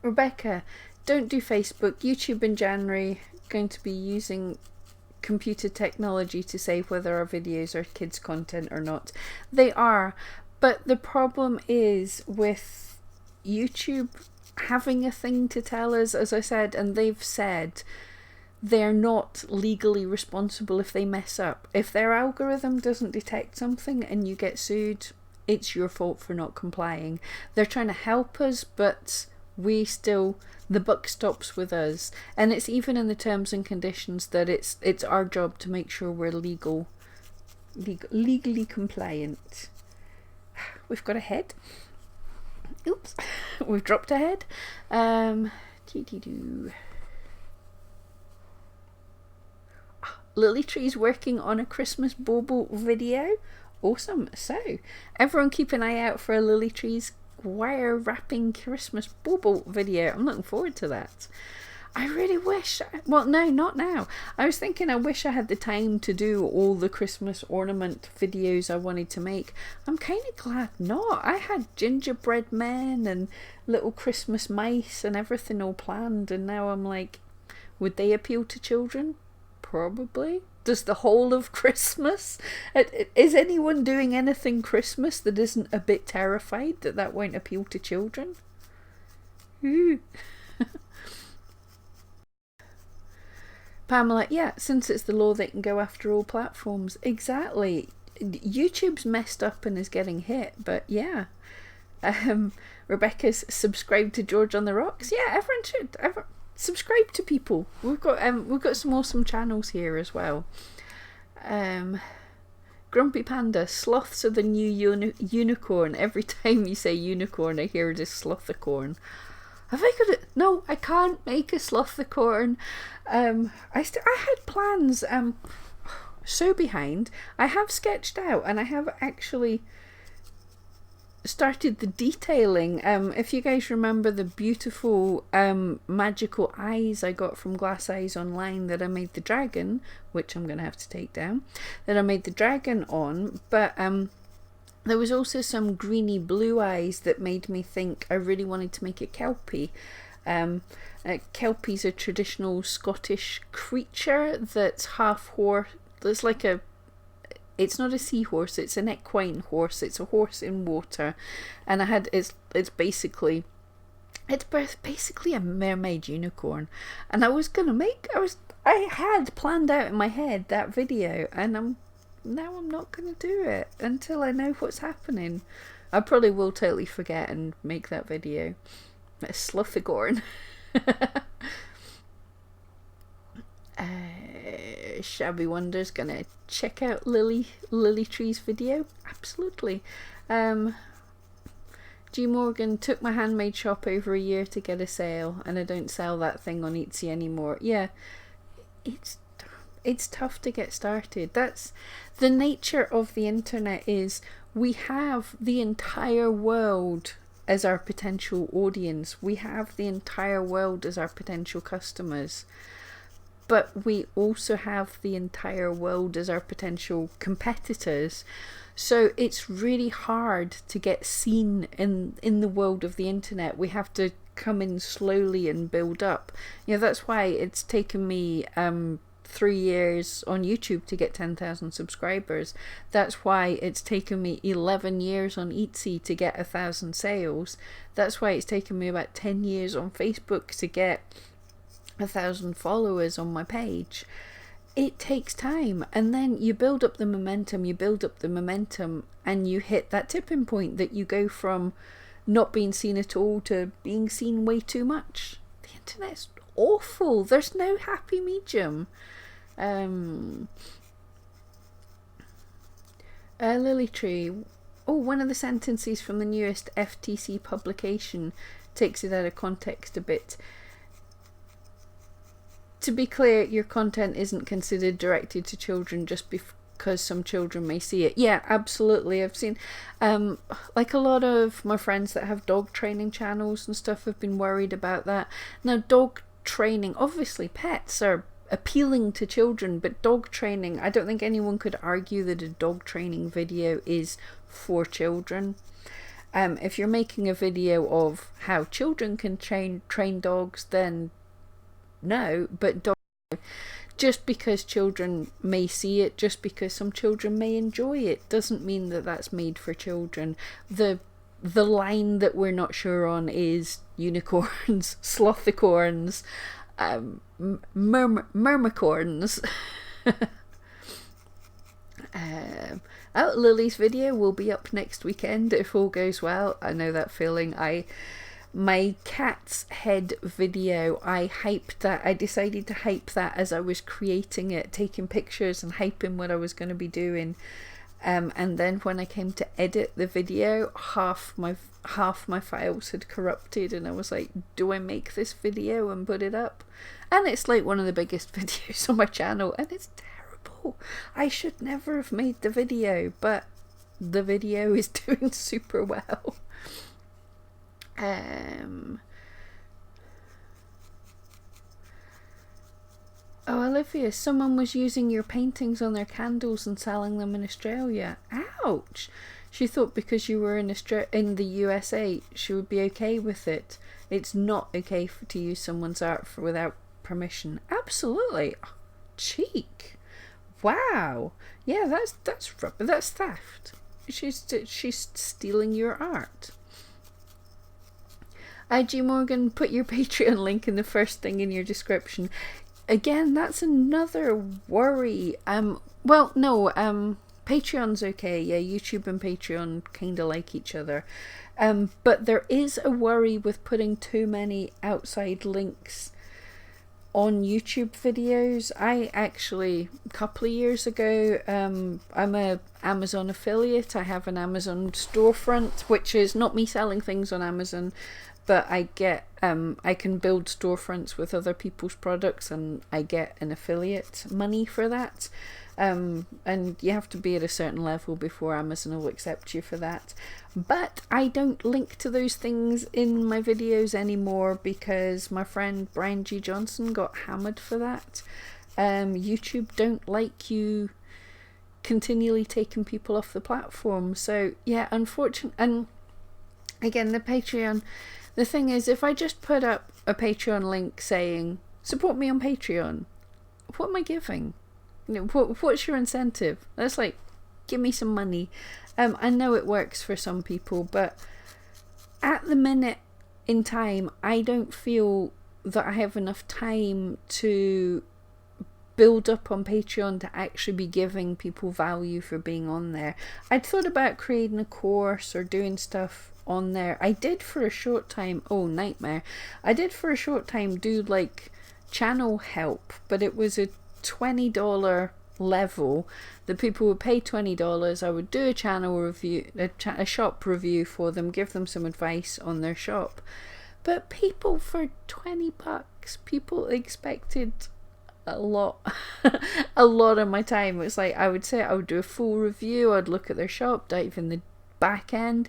Rebecca, don't do Facebook. YouTube in January, going to be using computer technology to say whether our videos are kids content or not. They are, but the problem is with YouTube having a thing to tell us, as I said, and they've said they're not legally responsible if they mess up. If their algorithm doesn't detect something and you get sued, it's your fault for not complying. They're trying to help us, but the buck stops with us, and it's even in the terms and conditions that it's our job to make sure we're legally compliant. We've got a head. Oops, we've dropped a head. Lily Tree's working on a Christmas bauble video. Awesome. So everyone keep an eye out for a Lily Tree's wire wrapping Christmas bauble video. I'm looking forward to that. I really wish, well, no, not now. I was thinking I wish I had the time to do all the Christmas ornament videos I wanted to make. I'm kind of glad not. I had gingerbread men and little Christmas mice and everything all planned, and now I'm like, would they appeal to children? Probably. Does the whole of Christmas? Is anyone doing anything Christmas that isn't a bit terrified that won't appeal to children? Ooh. Pamela, yeah, since it's the law, they can go after all platforms. Exactly. YouTube's messed up and is getting hit, but yeah. Rebecca's subscribed to George on the Rocks. Yeah, everyone should. Subscribe to people. We've got some awesome channels here as well. Grumpy Panda, sloths are the new unicorn. Every time you say unicorn, I hear this slothicorn. Have I got it? No, I can't make a slothicorn. I had plans. So behind. I have sketched out, and I have actually started the detailing. If you guys remember the beautiful magical eyes I got from Glass Eyes Online that I made the dragon, which I'm gonna have to take down, that I made the dragon on, but there was also some greeny blue eyes that made me think I really wanted to make a kelpie. Kelpie's a traditional Scottish creature that's half horse. There's like a, it's not a seahorse, it's an equine horse. It's a horse in water, and it's basically a mermaid unicorn. And I had planned out in my head that video, and now I'm not gonna do it until I know what's happening. I probably will totally forget and make that video. A slothicorn. Shabby Wonder's gonna check out Lily Tree's video. Absolutely. G Morgan, took my handmade shop over a year to get a sale, and I don't sell that thing on Etsy anymore. Yeah, it's tough to get started. That's the nature of the internet, is we have the entire world as our potential audience. We have the entire world as our potential customers. But we also have the entire world as our potential competitors. So it's really hard to get seen in the world of the internet. We have to come in slowly and build up. That's why it's taken me 3 years on YouTube to get 10,000 subscribers. That's why it's taken me 11 years on Etsy to get 1,000 sales. That's why it's taken me about 10 years on Facebook to get 1,000 followers on my page. It takes time, and then you build up the momentum, and you hit that tipping point that you go from not being seen at all to being seen way too much. The internet's awful. There's no happy medium. Lily Tree. One of the sentences from the newest FTC publication takes it out of context a bit. To be clear, your content isn't considered directed to children just because some children may see it. Yeah, absolutely. I've seen, like a lot of my friends that have dog training channels and stuff have been worried about that. Now, dog training, obviously pets are appealing to children, but dog training, I don't think anyone could argue that a dog training video is for children. If you're making a video of how children can train dogs, then no, but just because children may see it, just because some children may enjoy it, doesn't mean that that's made for children. The line that we're not sure on is unicorns, slothicorns, mermicorns. Lily's video will be up next weekend if all goes well. I know that feeling. My cat's head video, I decided to hype that as I was creating it, taking pictures and hyping what I was going to be doing. And then when I came to edit the video, half my files had corrupted, and I was like, do I make this video and put it up? And it's like one of the biggest videos on my channel, and it's terrible. I should never have made the video, but the video is doing super well. Olivia, someone was using your paintings on their candles and selling them in Australia. Ouch! She thought because you were in the USA, she would be okay with it. It's not okay to use someone's art without permission. Absolutely. Cheek. Wow. Yeah, that's theft. She's stealing your art. G. Morgan, put your Patreon link in the first thing in your description. Again, that's another worry. Patreon's okay. Yeah, YouTube and Patreon kind of like each other. But there is a worry with putting too many outside links on YouTube videos. I actually, a couple of years ago, I'm a Amazon affiliate. I have an Amazon storefront, which is not me selling things on Amazon, but I get I can build storefronts with other people's products, and I get an affiliate money for that. And you have to be at a certain level before Amazon will accept you for that. But I don't link to those things in my videos anymore because my friend Brian G. Johnson got hammered for that. YouTube don't like you continually taking people off the platform. So yeah, unfortunately. And again, the Patreon, the thing is, if I just put up a Patreon link saying support me on Patreon, what am I giving? What's your incentive? That's like, give me some money. I know it works for some people, but at the minute in time, I don't feel that I have enough time to build up on Patreon to actually be giving people value for being on there. I'd thought about creating a course or doing stuff on there. I did for a short time. Oh, nightmare. I did for a short time do like channel help, but it was a $20 level that people would pay $20. I would do a channel review, a shop review for them, give them some advice on their shop. But people, for $20, people expected a lot a lot of my time. It's like I would say I would do a full review, I'd look at their shop, dive in the back end,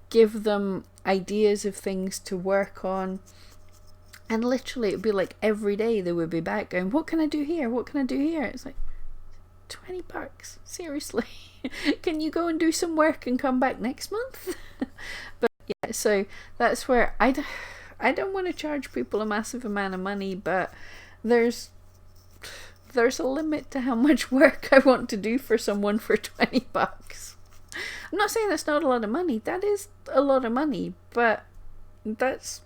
give them ideas of things to work on, and literally it would be like every day they would be back going, what can I do here, what can I do here? It's like, $20, seriously? Can you go and do some work and come back next month? But yeah, so that's where I don't want to charge people a massive amount of money, but there's a limit to how much work I want to do for someone for $20. I'm not saying that's not a lot of money. That is a lot of money, but that's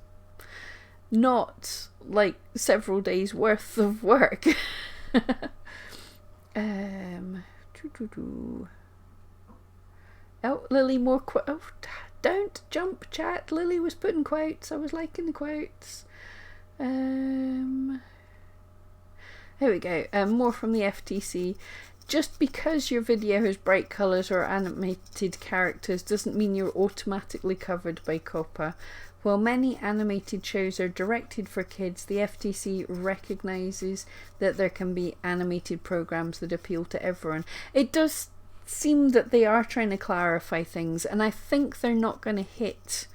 not like several days worth of work. Oh, Lily, more oh, don't jump, chat. Lily was putting quotes. I was liking the quotes. Here we go. More from the FTC. Just because your video has bright colours or animated characters doesn't mean you're automatically covered by COPPA. While many animated shows are directed for kids, the FTC recognises that there can be animated programmes that appeal to everyone. It does seem that they are trying to clarify things, and I think they're not going to hit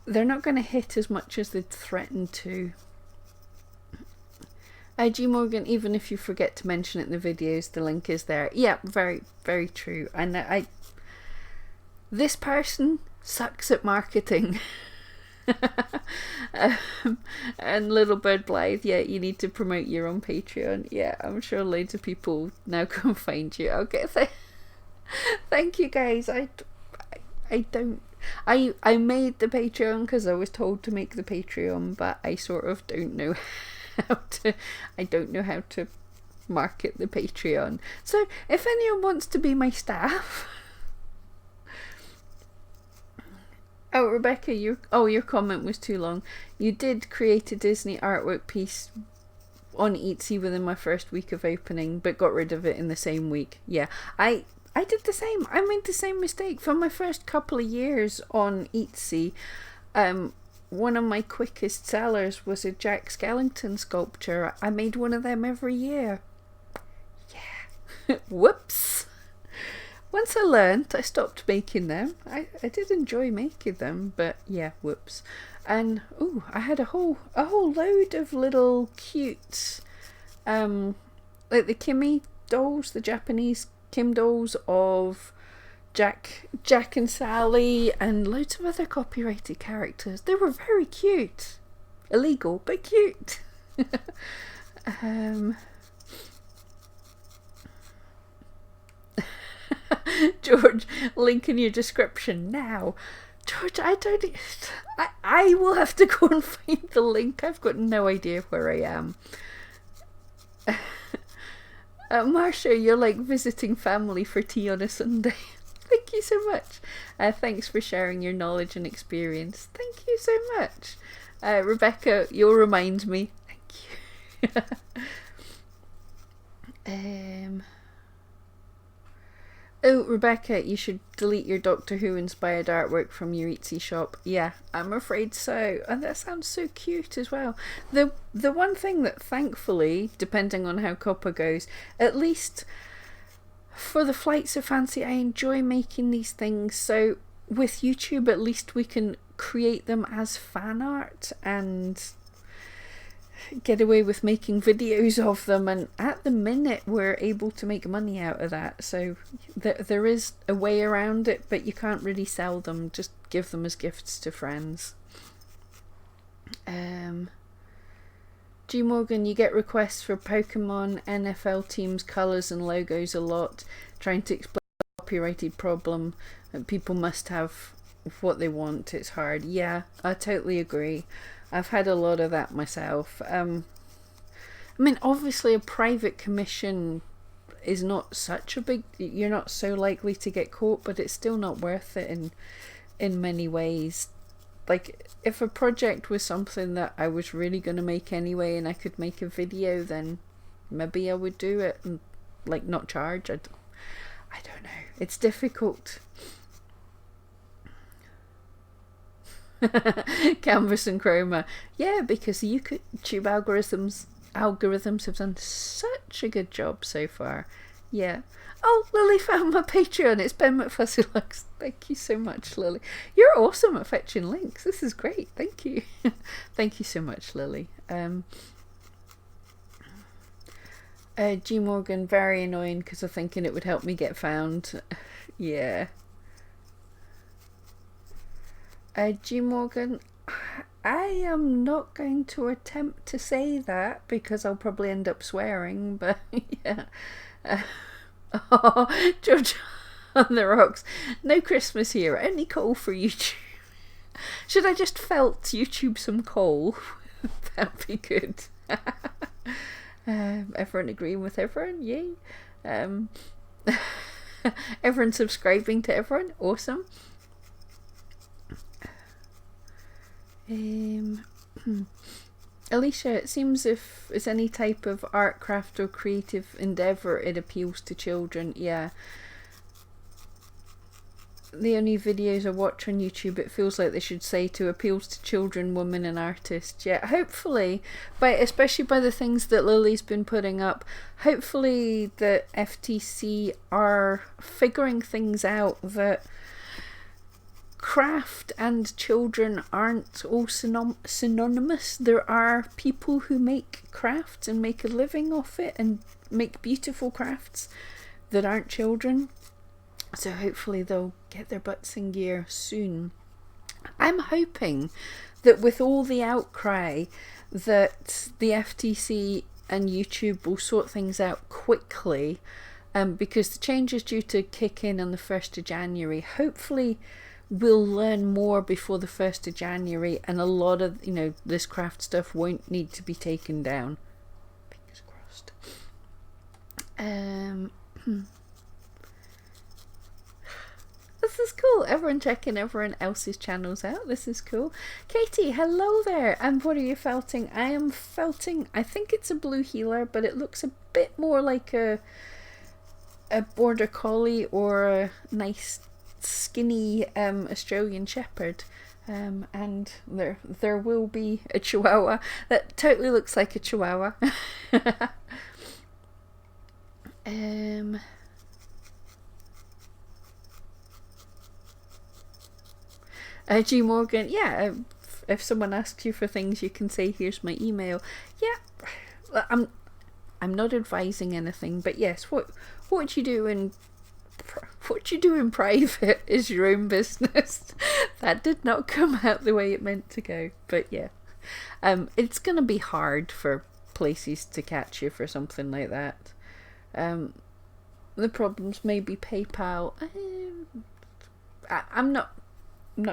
as much as they'd threatened to. G Morgan, even if you forget to mention it in the videos, the link is there. Yeah, very, very true. And this person sucks at marketing. And Little Bird Blythe, yeah, you need to promote your own Patreon. Yeah, I'm sure loads of people now can find you. Okay, thank you guys. I made the Patreon because I was told to make the Patreon, but I sort of don't know I don't know how to market the Patreon. So if anyone wants to be my staff. Oh, Rebecca, your comment was too long. You did create a Disney artwork piece on Etsy within my first week of opening, but got rid of it in the same week. Yeah, I did the same. I made the same mistake for my first couple of years on Etsy. One of my quickest sellers was a Jack Skellington sculpture. I made one of them every year. Yeah. Whoops. Once I learned, I stopped making them. I did enjoy making them, but yeah, whoops. And I had a whole load of little cute, like the Kimmy dolls, the Japanese Kim dolls of Jack and Sally, and loads of other copyrighted characters. They were very cute. Illegal, but cute. George, link in your description now. George, I will have to go and find the link. I've got no idea where I am. Marcia, you're like visiting family for tea on a Sunday. Thank you so much. Thanks for sharing your knowledge and experience. Thank you so much. Rebecca, you'll remind me. Thank you. Oh, Rebecca, you should delete your Doctor Who inspired artwork from your Etsy shop. Yeah, I'm afraid so. And that sounds so cute as well. The one thing that thankfully, depending on how COPPA goes, at least for the Flights of Fancy, I enjoy making these things. So with YouTube, at least we can create them as fan art and get away with making videos of them, and at the minute we're able to make money out of that. So there is a way around it, but you can't really sell them, just give them as gifts to friends. G Morgan, you get requests for Pokemon NFL teams colours and logos a lot, trying to explain the copyrighted problem that people must have what they want. It's hard. Yeah, I totally agree. I've had a lot of that myself. I mean, obviously a private commission is not such a big, you're not so likely to get caught, but it's still not worth it in many ways. Like, if a project was something that I was really going to make anyway and I could make a video, then maybe I would do it and like not charge. I don't know. It's difficult. Canvas and chroma. Yeah, because YouTube algorithms algorithms have done such a good job so far. Yeah. Oh, Lily found my Patreon. It's Ben McFuzzylux. Thank you so much, Lily. You're awesome at fetching links. This is great. Thank you. Thank you so much, Lily. G Morgan, very annoying because I'm thinking it would help me get found. Yeah. G Morgan, I am not going to attempt to say that because I'll probably end up swearing, but yeah. Oh, George on the rocks. No Christmas here, only coal for YouTube. Should I just felt YouTube some coal? That'd be good. Everyone agreeing with everyone, yay. Everyone subscribing to everyone, awesome. Alicia, it seems if it's any type of art, craft or creative endeavour, it appeals to children. Yeah. The only videos I watch on YouTube, it feels like they should say to appeals to children, women and artists. Yeah, hopefully, especially by the things that Lily's been putting up, hopefully the FTC are figuring things out that craft and children aren't all synonymous. There are people who make crafts and make a living off it and make beautiful crafts that aren't children. So hopefully they'll get their butts in gear soon. I'm hoping that with all the outcry that the FTC and YouTube will sort things out quickly, because the change is due to kick in on the 1st of January. Hopefully we'll learn more before the 1st of January and a lot of, this craft stuff won't need to be taken down. Fingers crossed. This is cool. Everyone checking everyone else's channels out. This is cool. Katie, hello there. And what are you felting? I am felting, I think it's a blue heeler, but it looks a bit more like a border collie or a nice skinny Australian shepherd. And there will be a chihuahua that totally looks like a chihuahua. G Morgan, yeah, if someone asks you for things, you can say, here's my email. Yeah, I'm not advising anything, but yes, what you do in private is your own business. That did not come out the way it meant to go, but yeah, it's gonna be hard for places to catch you for something like that. The problems may be PayPal. I'm not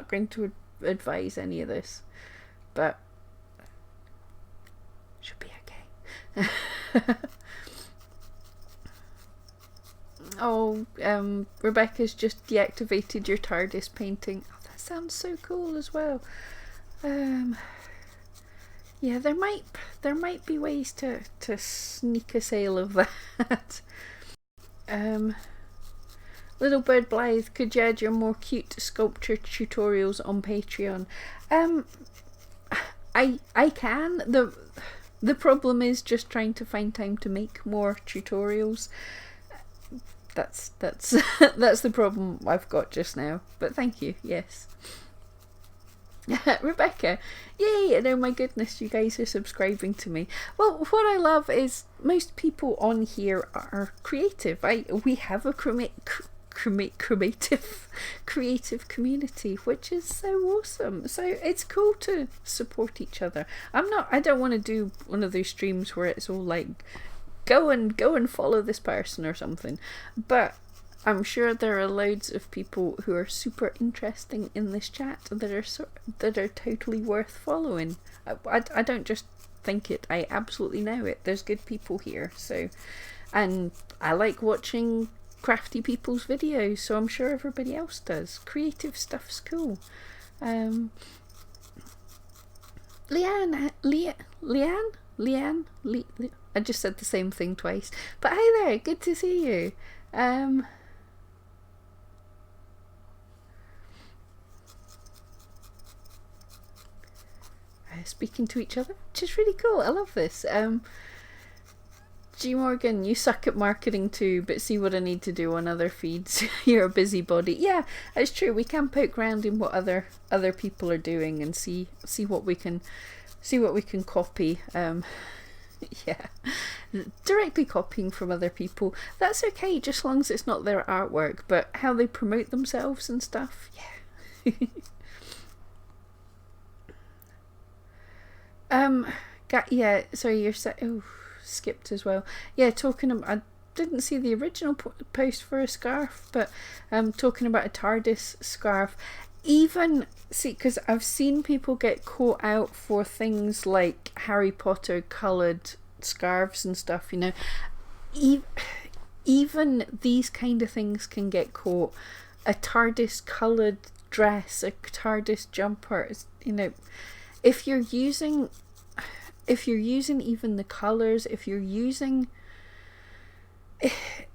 going to advise any of this, but should be okay. Oh, Rebecca's just deactivated your TARDIS painting. Oh, that sounds so cool as well. Yeah, there might be ways to sneak a sale of that. Little Bird Blythe, could you add your more cute sculpture tutorials on Patreon? I can. The problem is just trying to find time to make more tutorials. That's that's the problem I've got just now. But thank you. Yes. Rebecca, yay! Oh my goodness, you guys are subscribing to me. Well, what I love is most people on here are creative. We have a creative community, which is so awesome. So it's cool to support each other. I don't want to do one of those streams where it's all like go and follow this person or something, but I'm sure there are loads of people who are super interesting in this chat that are totally worth following. I don't just think it, I absolutely know it. There's good people here, so, and I like watching crafty people's videos, so I'm sure everybody else does. Creative stuff's cool. Leanne, I just said the same thing twice, but hi there, good to see you. speaking to each other, which is really cool. I love this. G Morgan, you suck at marketing too, but see what I need to do on other feeds. You're a busybody. Yeah, it's true. We can poke around in what other people are doing and see what we can copy. Yeah, directly copying from other people, that's okay, just as long as it's not their artwork, but how they promote themselves and stuff, yeah. Yeah, sorry, you're skipped as well. Yeah, talking about, I didn't see the original post for a scarf, but talking about a TARDIS scarf. Even, see, because I've seen people get caught out for things like Harry Potter coloured scarves and stuff, you know. Even these kind of things can get caught. A TARDIS coloured dress, a TARDIS jumper, you know, if you're using even the colours, if you're using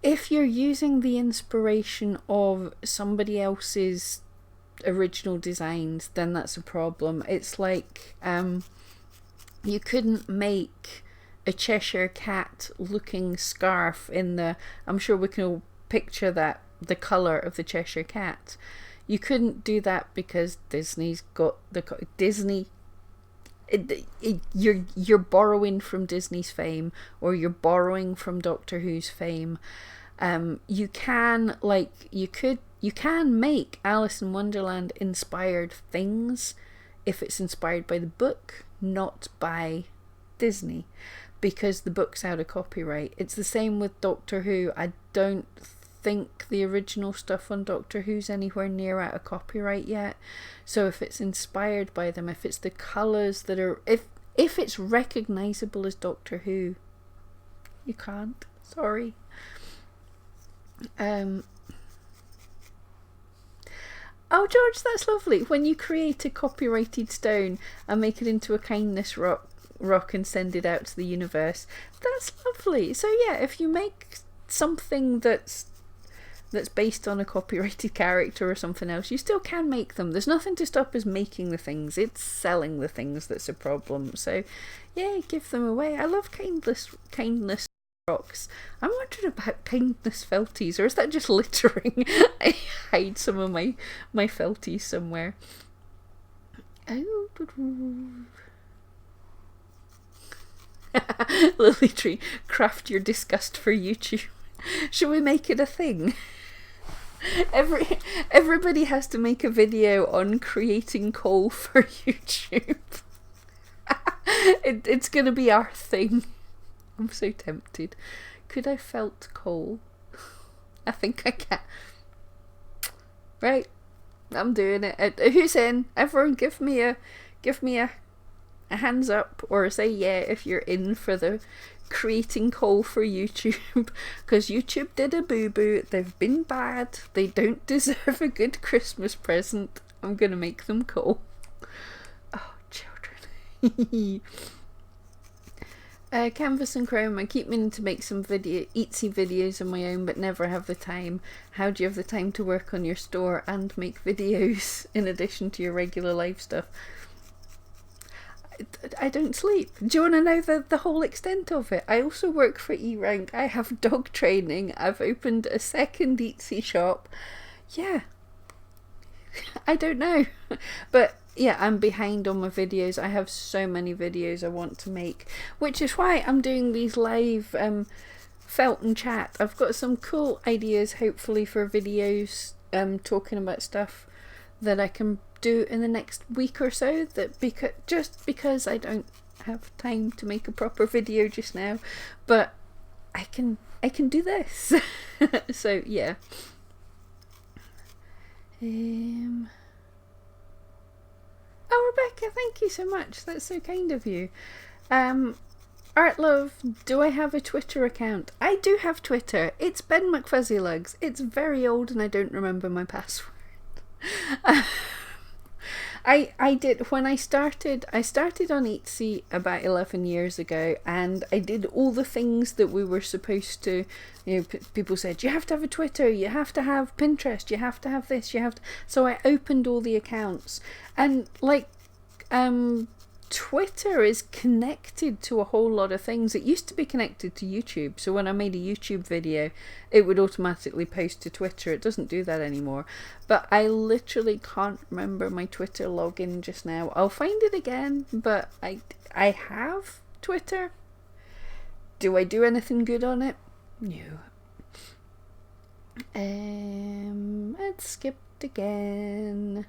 the inspiration of somebody else's original designs, then that's a problem. It's like you couldn't make a Cheshire Cat looking scarf in the, I'm sure we can all picture that, the colour of the Cheshire Cat. You couldn't do that because Disney's got the Disney. You're borrowing from Disney's fame, or you're borrowing from Doctor Who's fame. You can make Alice in Wonderland inspired things if it's inspired by the book, not by Disney, because the book's out of copyright. It's the same with Doctor Who. I don't think the original stuff on Doctor Who's anywhere near out of copyright yet. So if it's inspired by them, if it's the colours that are, if it's recognisable as Doctor Who, you can't. Sorry. Oh, George, that's lovely. When you create a copyrighted stone and make it into a kindness rock and send it out to the universe, that's lovely. So yeah, if you make something that's based on a copyrighted character or something else, you still can make them. There's nothing to stop us making the things. It's selling the things that's a problem. So yeah, give them away. I love kindness rocks. I'm wondering about kindness felties, or is that just littering? I hide some of my felties somewhere. Oh, Lily Tree, craft your disgust for YouTube. Should we make it a thing? Everybody has to make a video on creating coal for YouTube. It's gonna be our thing. I'm so tempted. Could I felt coal? I think I can. Right, I'm doing it. Who's in? Everyone, give me a hands up, or say yeah if you're in for the creating coal for YouTube, because YouTube did a boo-boo. They've been bad. They don't deserve a good Christmas present. I'm gonna make them coal. Oh, children. Canvas and Chrome. I keep meaning to make some Etsy videos on my own, but never have the time. How do you have the time to work on your store and make videos in addition to your regular live stuff? I don't sleep. Do you want to know the whole extent of it? I also work for E-Rank. I have dog training. I've opened a second Etsy shop. Yeah. I don't know. But yeah, I'm behind on my videos. I have so many videos I want to make, which is why I'm doing these live felt and chat. I've got some cool ideas, hopefully, for videos talking about stuff that I can do in the next week or so, that because I don't have time to make a proper video just now, but I can do this. So yeah. Oh, Rebecca, thank you so much. That's so kind of you. Art Love, do I have a Twitter account? I do have Twitter. It's Ben McFuzzylugs. It's very old and I don't remember my password. I did, when I started on Etsy about 11 years ago, and I did all the things that we were supposed to, you know, people said, you have to have a Twitter, you have to have Pinterest, you have to have this, so I opened all the accounts, and like, Twitter is connected to a whole lot of things. It used to be connected to YouTube, so when I made a YouTube video it would automatically post to Twitter. It doesn't do that anymore, but I literally can't remember my Twitter login just now. I'll find it again, but I have Twitter. Do I do anything good on it? No. It's skipped again.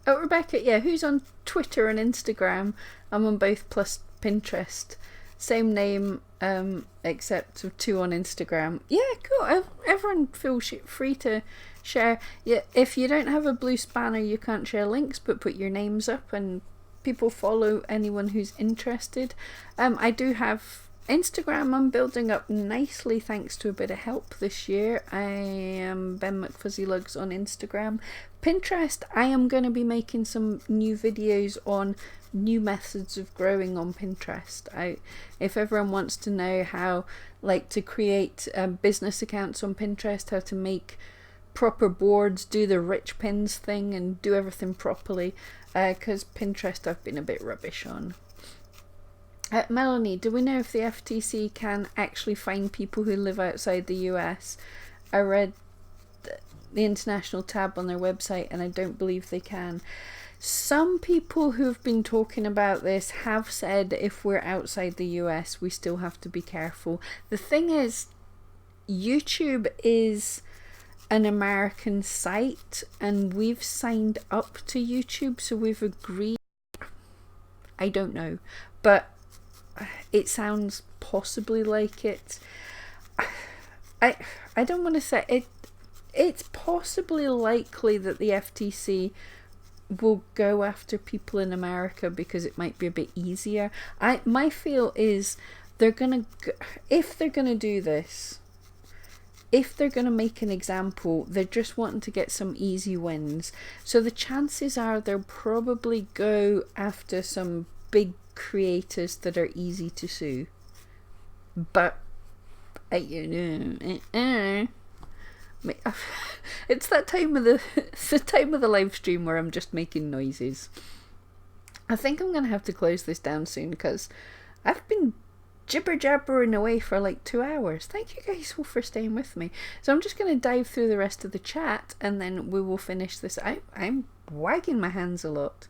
Oh, Rebecca, yeah, who's on Twitter and Instagram? I'm on both plus Pinterest. Same name, except 2 on Instagram. Yeah, cool. Everyone feel free to share. Yeah, if you don't have a blue spanner, you can't share links, but put your names up and people follow anyone who's interested. I do have Instagram. I'm building up nicely thanks to a bit of help this year. I am Ben McFuzzyLugs on Instagram. Pinterest, I am going to be making some new videos on new methods of growing on Pinterest. If everyone wants to know how to create business accounts on Pinterest, how to make proper boards, do the rich pins thing and do everything properly, because Pinterest I've been a bit rubbish on. Melanie, do we know if the FTC can actually find people who live outside the US? I read the international tab on their website and I don't believe they can. Some people who've been talking about this have said if we're outside the US we still have to be careful. The thing is, YouTube is an American site and we've signed up to YouTube, so we've agreed. I don't know, but it sounds possibly like it. I don't want to say it. It's possibly likely that the FTC will go after people in America because it might be a bit easier. My feel is they're gonna, if they're gonna do this, if they're gonna make an example, they're just wanting to get some easy wins. So the chances are they'll probably go after some big creators that are easy to sue. But it's that time of the live stream where I'm just making noises. I think I'm gonna have to close this down soon because I've been jibber jabbering away for like 2 hours. Thank you guys all for staying with me. So I'm just gonna dive through the rest of the chat and then we will finish this. I'm wagging my hands a lot.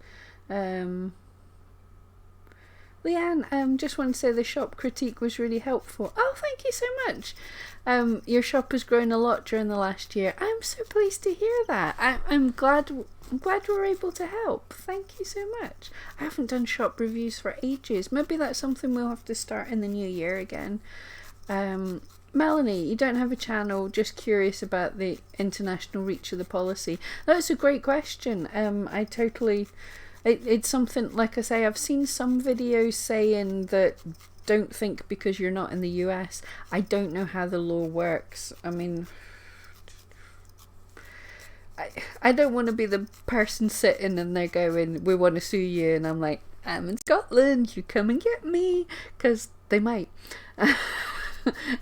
Leanne, just want to say the shop critique was really helpful. Oh, thank you so much. Your shop has grown a lot during the last year. I'm so pleased to hear that. I'm glad we're able to help. Thank you so much. I haven't done shop reviews for ages. Maybe that's something we'll have to start in the new year again. Melanie, you don't have a channel, just curious about the international reach of the policy. That's a great question. It's something, like I say, I've seen some videos saying that don't think because you're not in the US. I don't know how the law works. I mean, I don't want to be the person sitting and they're going, we want to sue you, and I'm like, I'm in Scotland, you come and get me, because they might.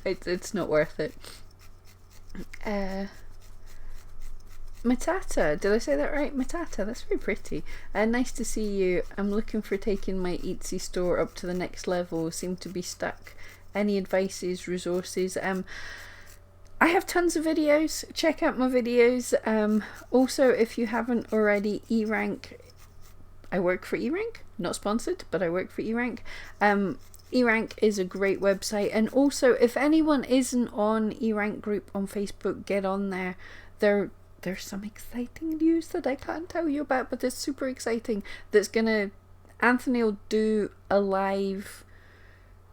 It's not worth it. Matata, did I say that right? Matata, that's very pretty. Nice to see you. I'm looking for taking my Etsy store up to the next level. Seem to be stuck. Any advices, resources? I have tons of videos. Check out my videos. Also, if you haven't already, eRank. I work for eRank. Not sponsored, but I work for eRank. eRank is a great website. And also, if anyone isn't on eRank group on Facebook, get on there. There's some exciting news that I can't tell you about, but it's super exciting. Anthony will do a live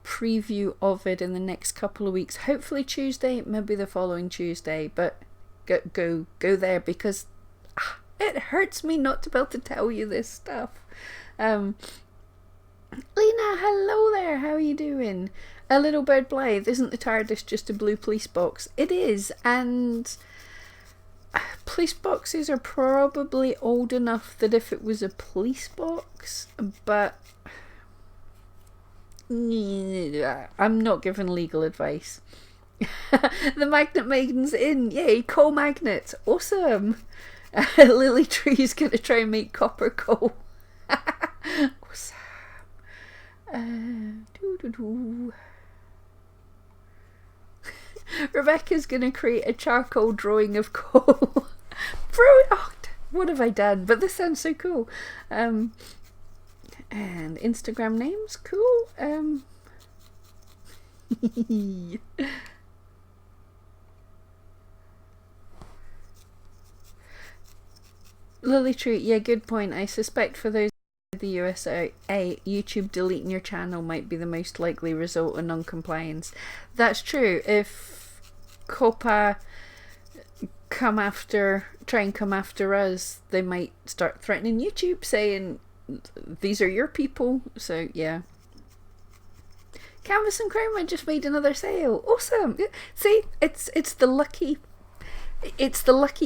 preview of it in the next couple of weeks. Hopefully Tuesday, maybe the following Tuesday. But go there because it hurts me not to be able to tell you this stuff. Lena, hello there. How are you doing? A Little Bird Blythe, isn't the TARDIS just a blue police box? It is, and police boxes are probably old enough that if it was a police box, but I'm not giving legal advice. The Magnet Maiden's in, yay, coal magnets, awesome. Lily Tree's gonna try and make copper coal. Awesome. Rebecca's gonna create a charcoal drawing of coal. Oh, what have I done? But this sounds so cool. And Instagram names, cool. Lily True, yeah, good point. I suspect for those in the USA, YouTube deleting your channel might be the most likely result of non-compliance. That's true. If COPPA try and come after us, they might start threatening YouTube, saying these are your people. So yeah. Canvas and Chroma just made another sale. Awesome. See, it's the lucky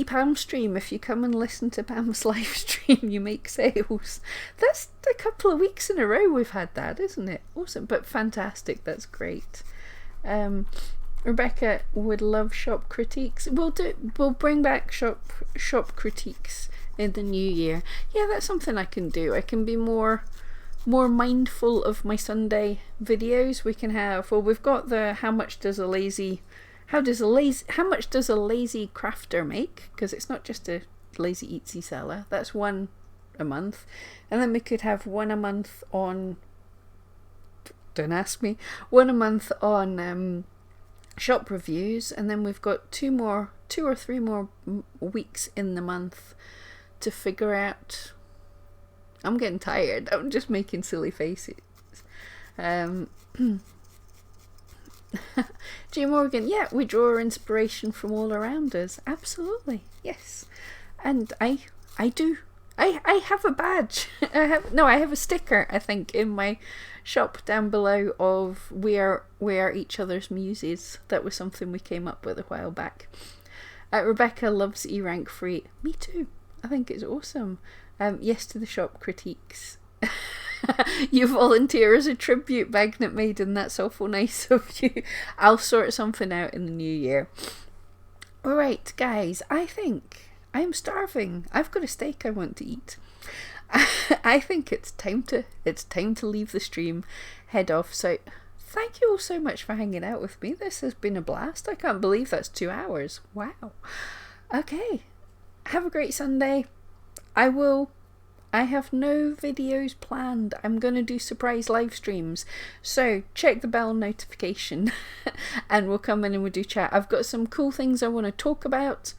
Pam stream. If you come and listen to Pam's live stream, you make sales. That's a couple of weeks in a row we've had that, isn't it? Awesome, but fantastic. That's great. Rebecca would love shop critiques. We'll bring back shop critiques in the new year. Yeah, that's something I can do. I can be more mindful of my Sunday videos. We can have, well, we've got the how much does a lazy crafter make, because it's not just a lazy eatsy seller. That's one a month. And then we could have one a month on, don't ask me, one a month on shop reviews, and then we've got two or three more weeks in the month to figure out. I'm getting tired. I'm just making silly faces. G Morgan, yeah, we draw our inspiration from all around us. Absolutely, yes. And I do. I have a badge. I have a sticker, I think, in my shop down below of we are each other's muses. That was something we came up with a while back. Rebecca loves E-rank free. Me too. I think it's awesome. Yes to the shop critiques. You volunteer as a tribute, Magnet Maiden. That's awful nice of you. I'll sort something out in the new year. Alright, guys, I think I'm starving. I've got a steak I want to eat. I think it's time to leave the stream, head off. So thank you all so much for hanging out with me. This has been a blast. I can't believe that's 2 hours. Wow. Okay. Have a great Sunday. I have no videos planned. I'm going to do surprise live streams. So check the bell notification and we'll come in and we'll do chat. I've got some cool things I want to talk about.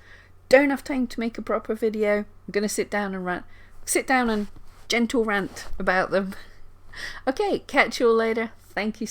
Don't have time to make a proper video. I'm going to sit down and gentle rant about them. Okay, catch you all later. Thank you so much.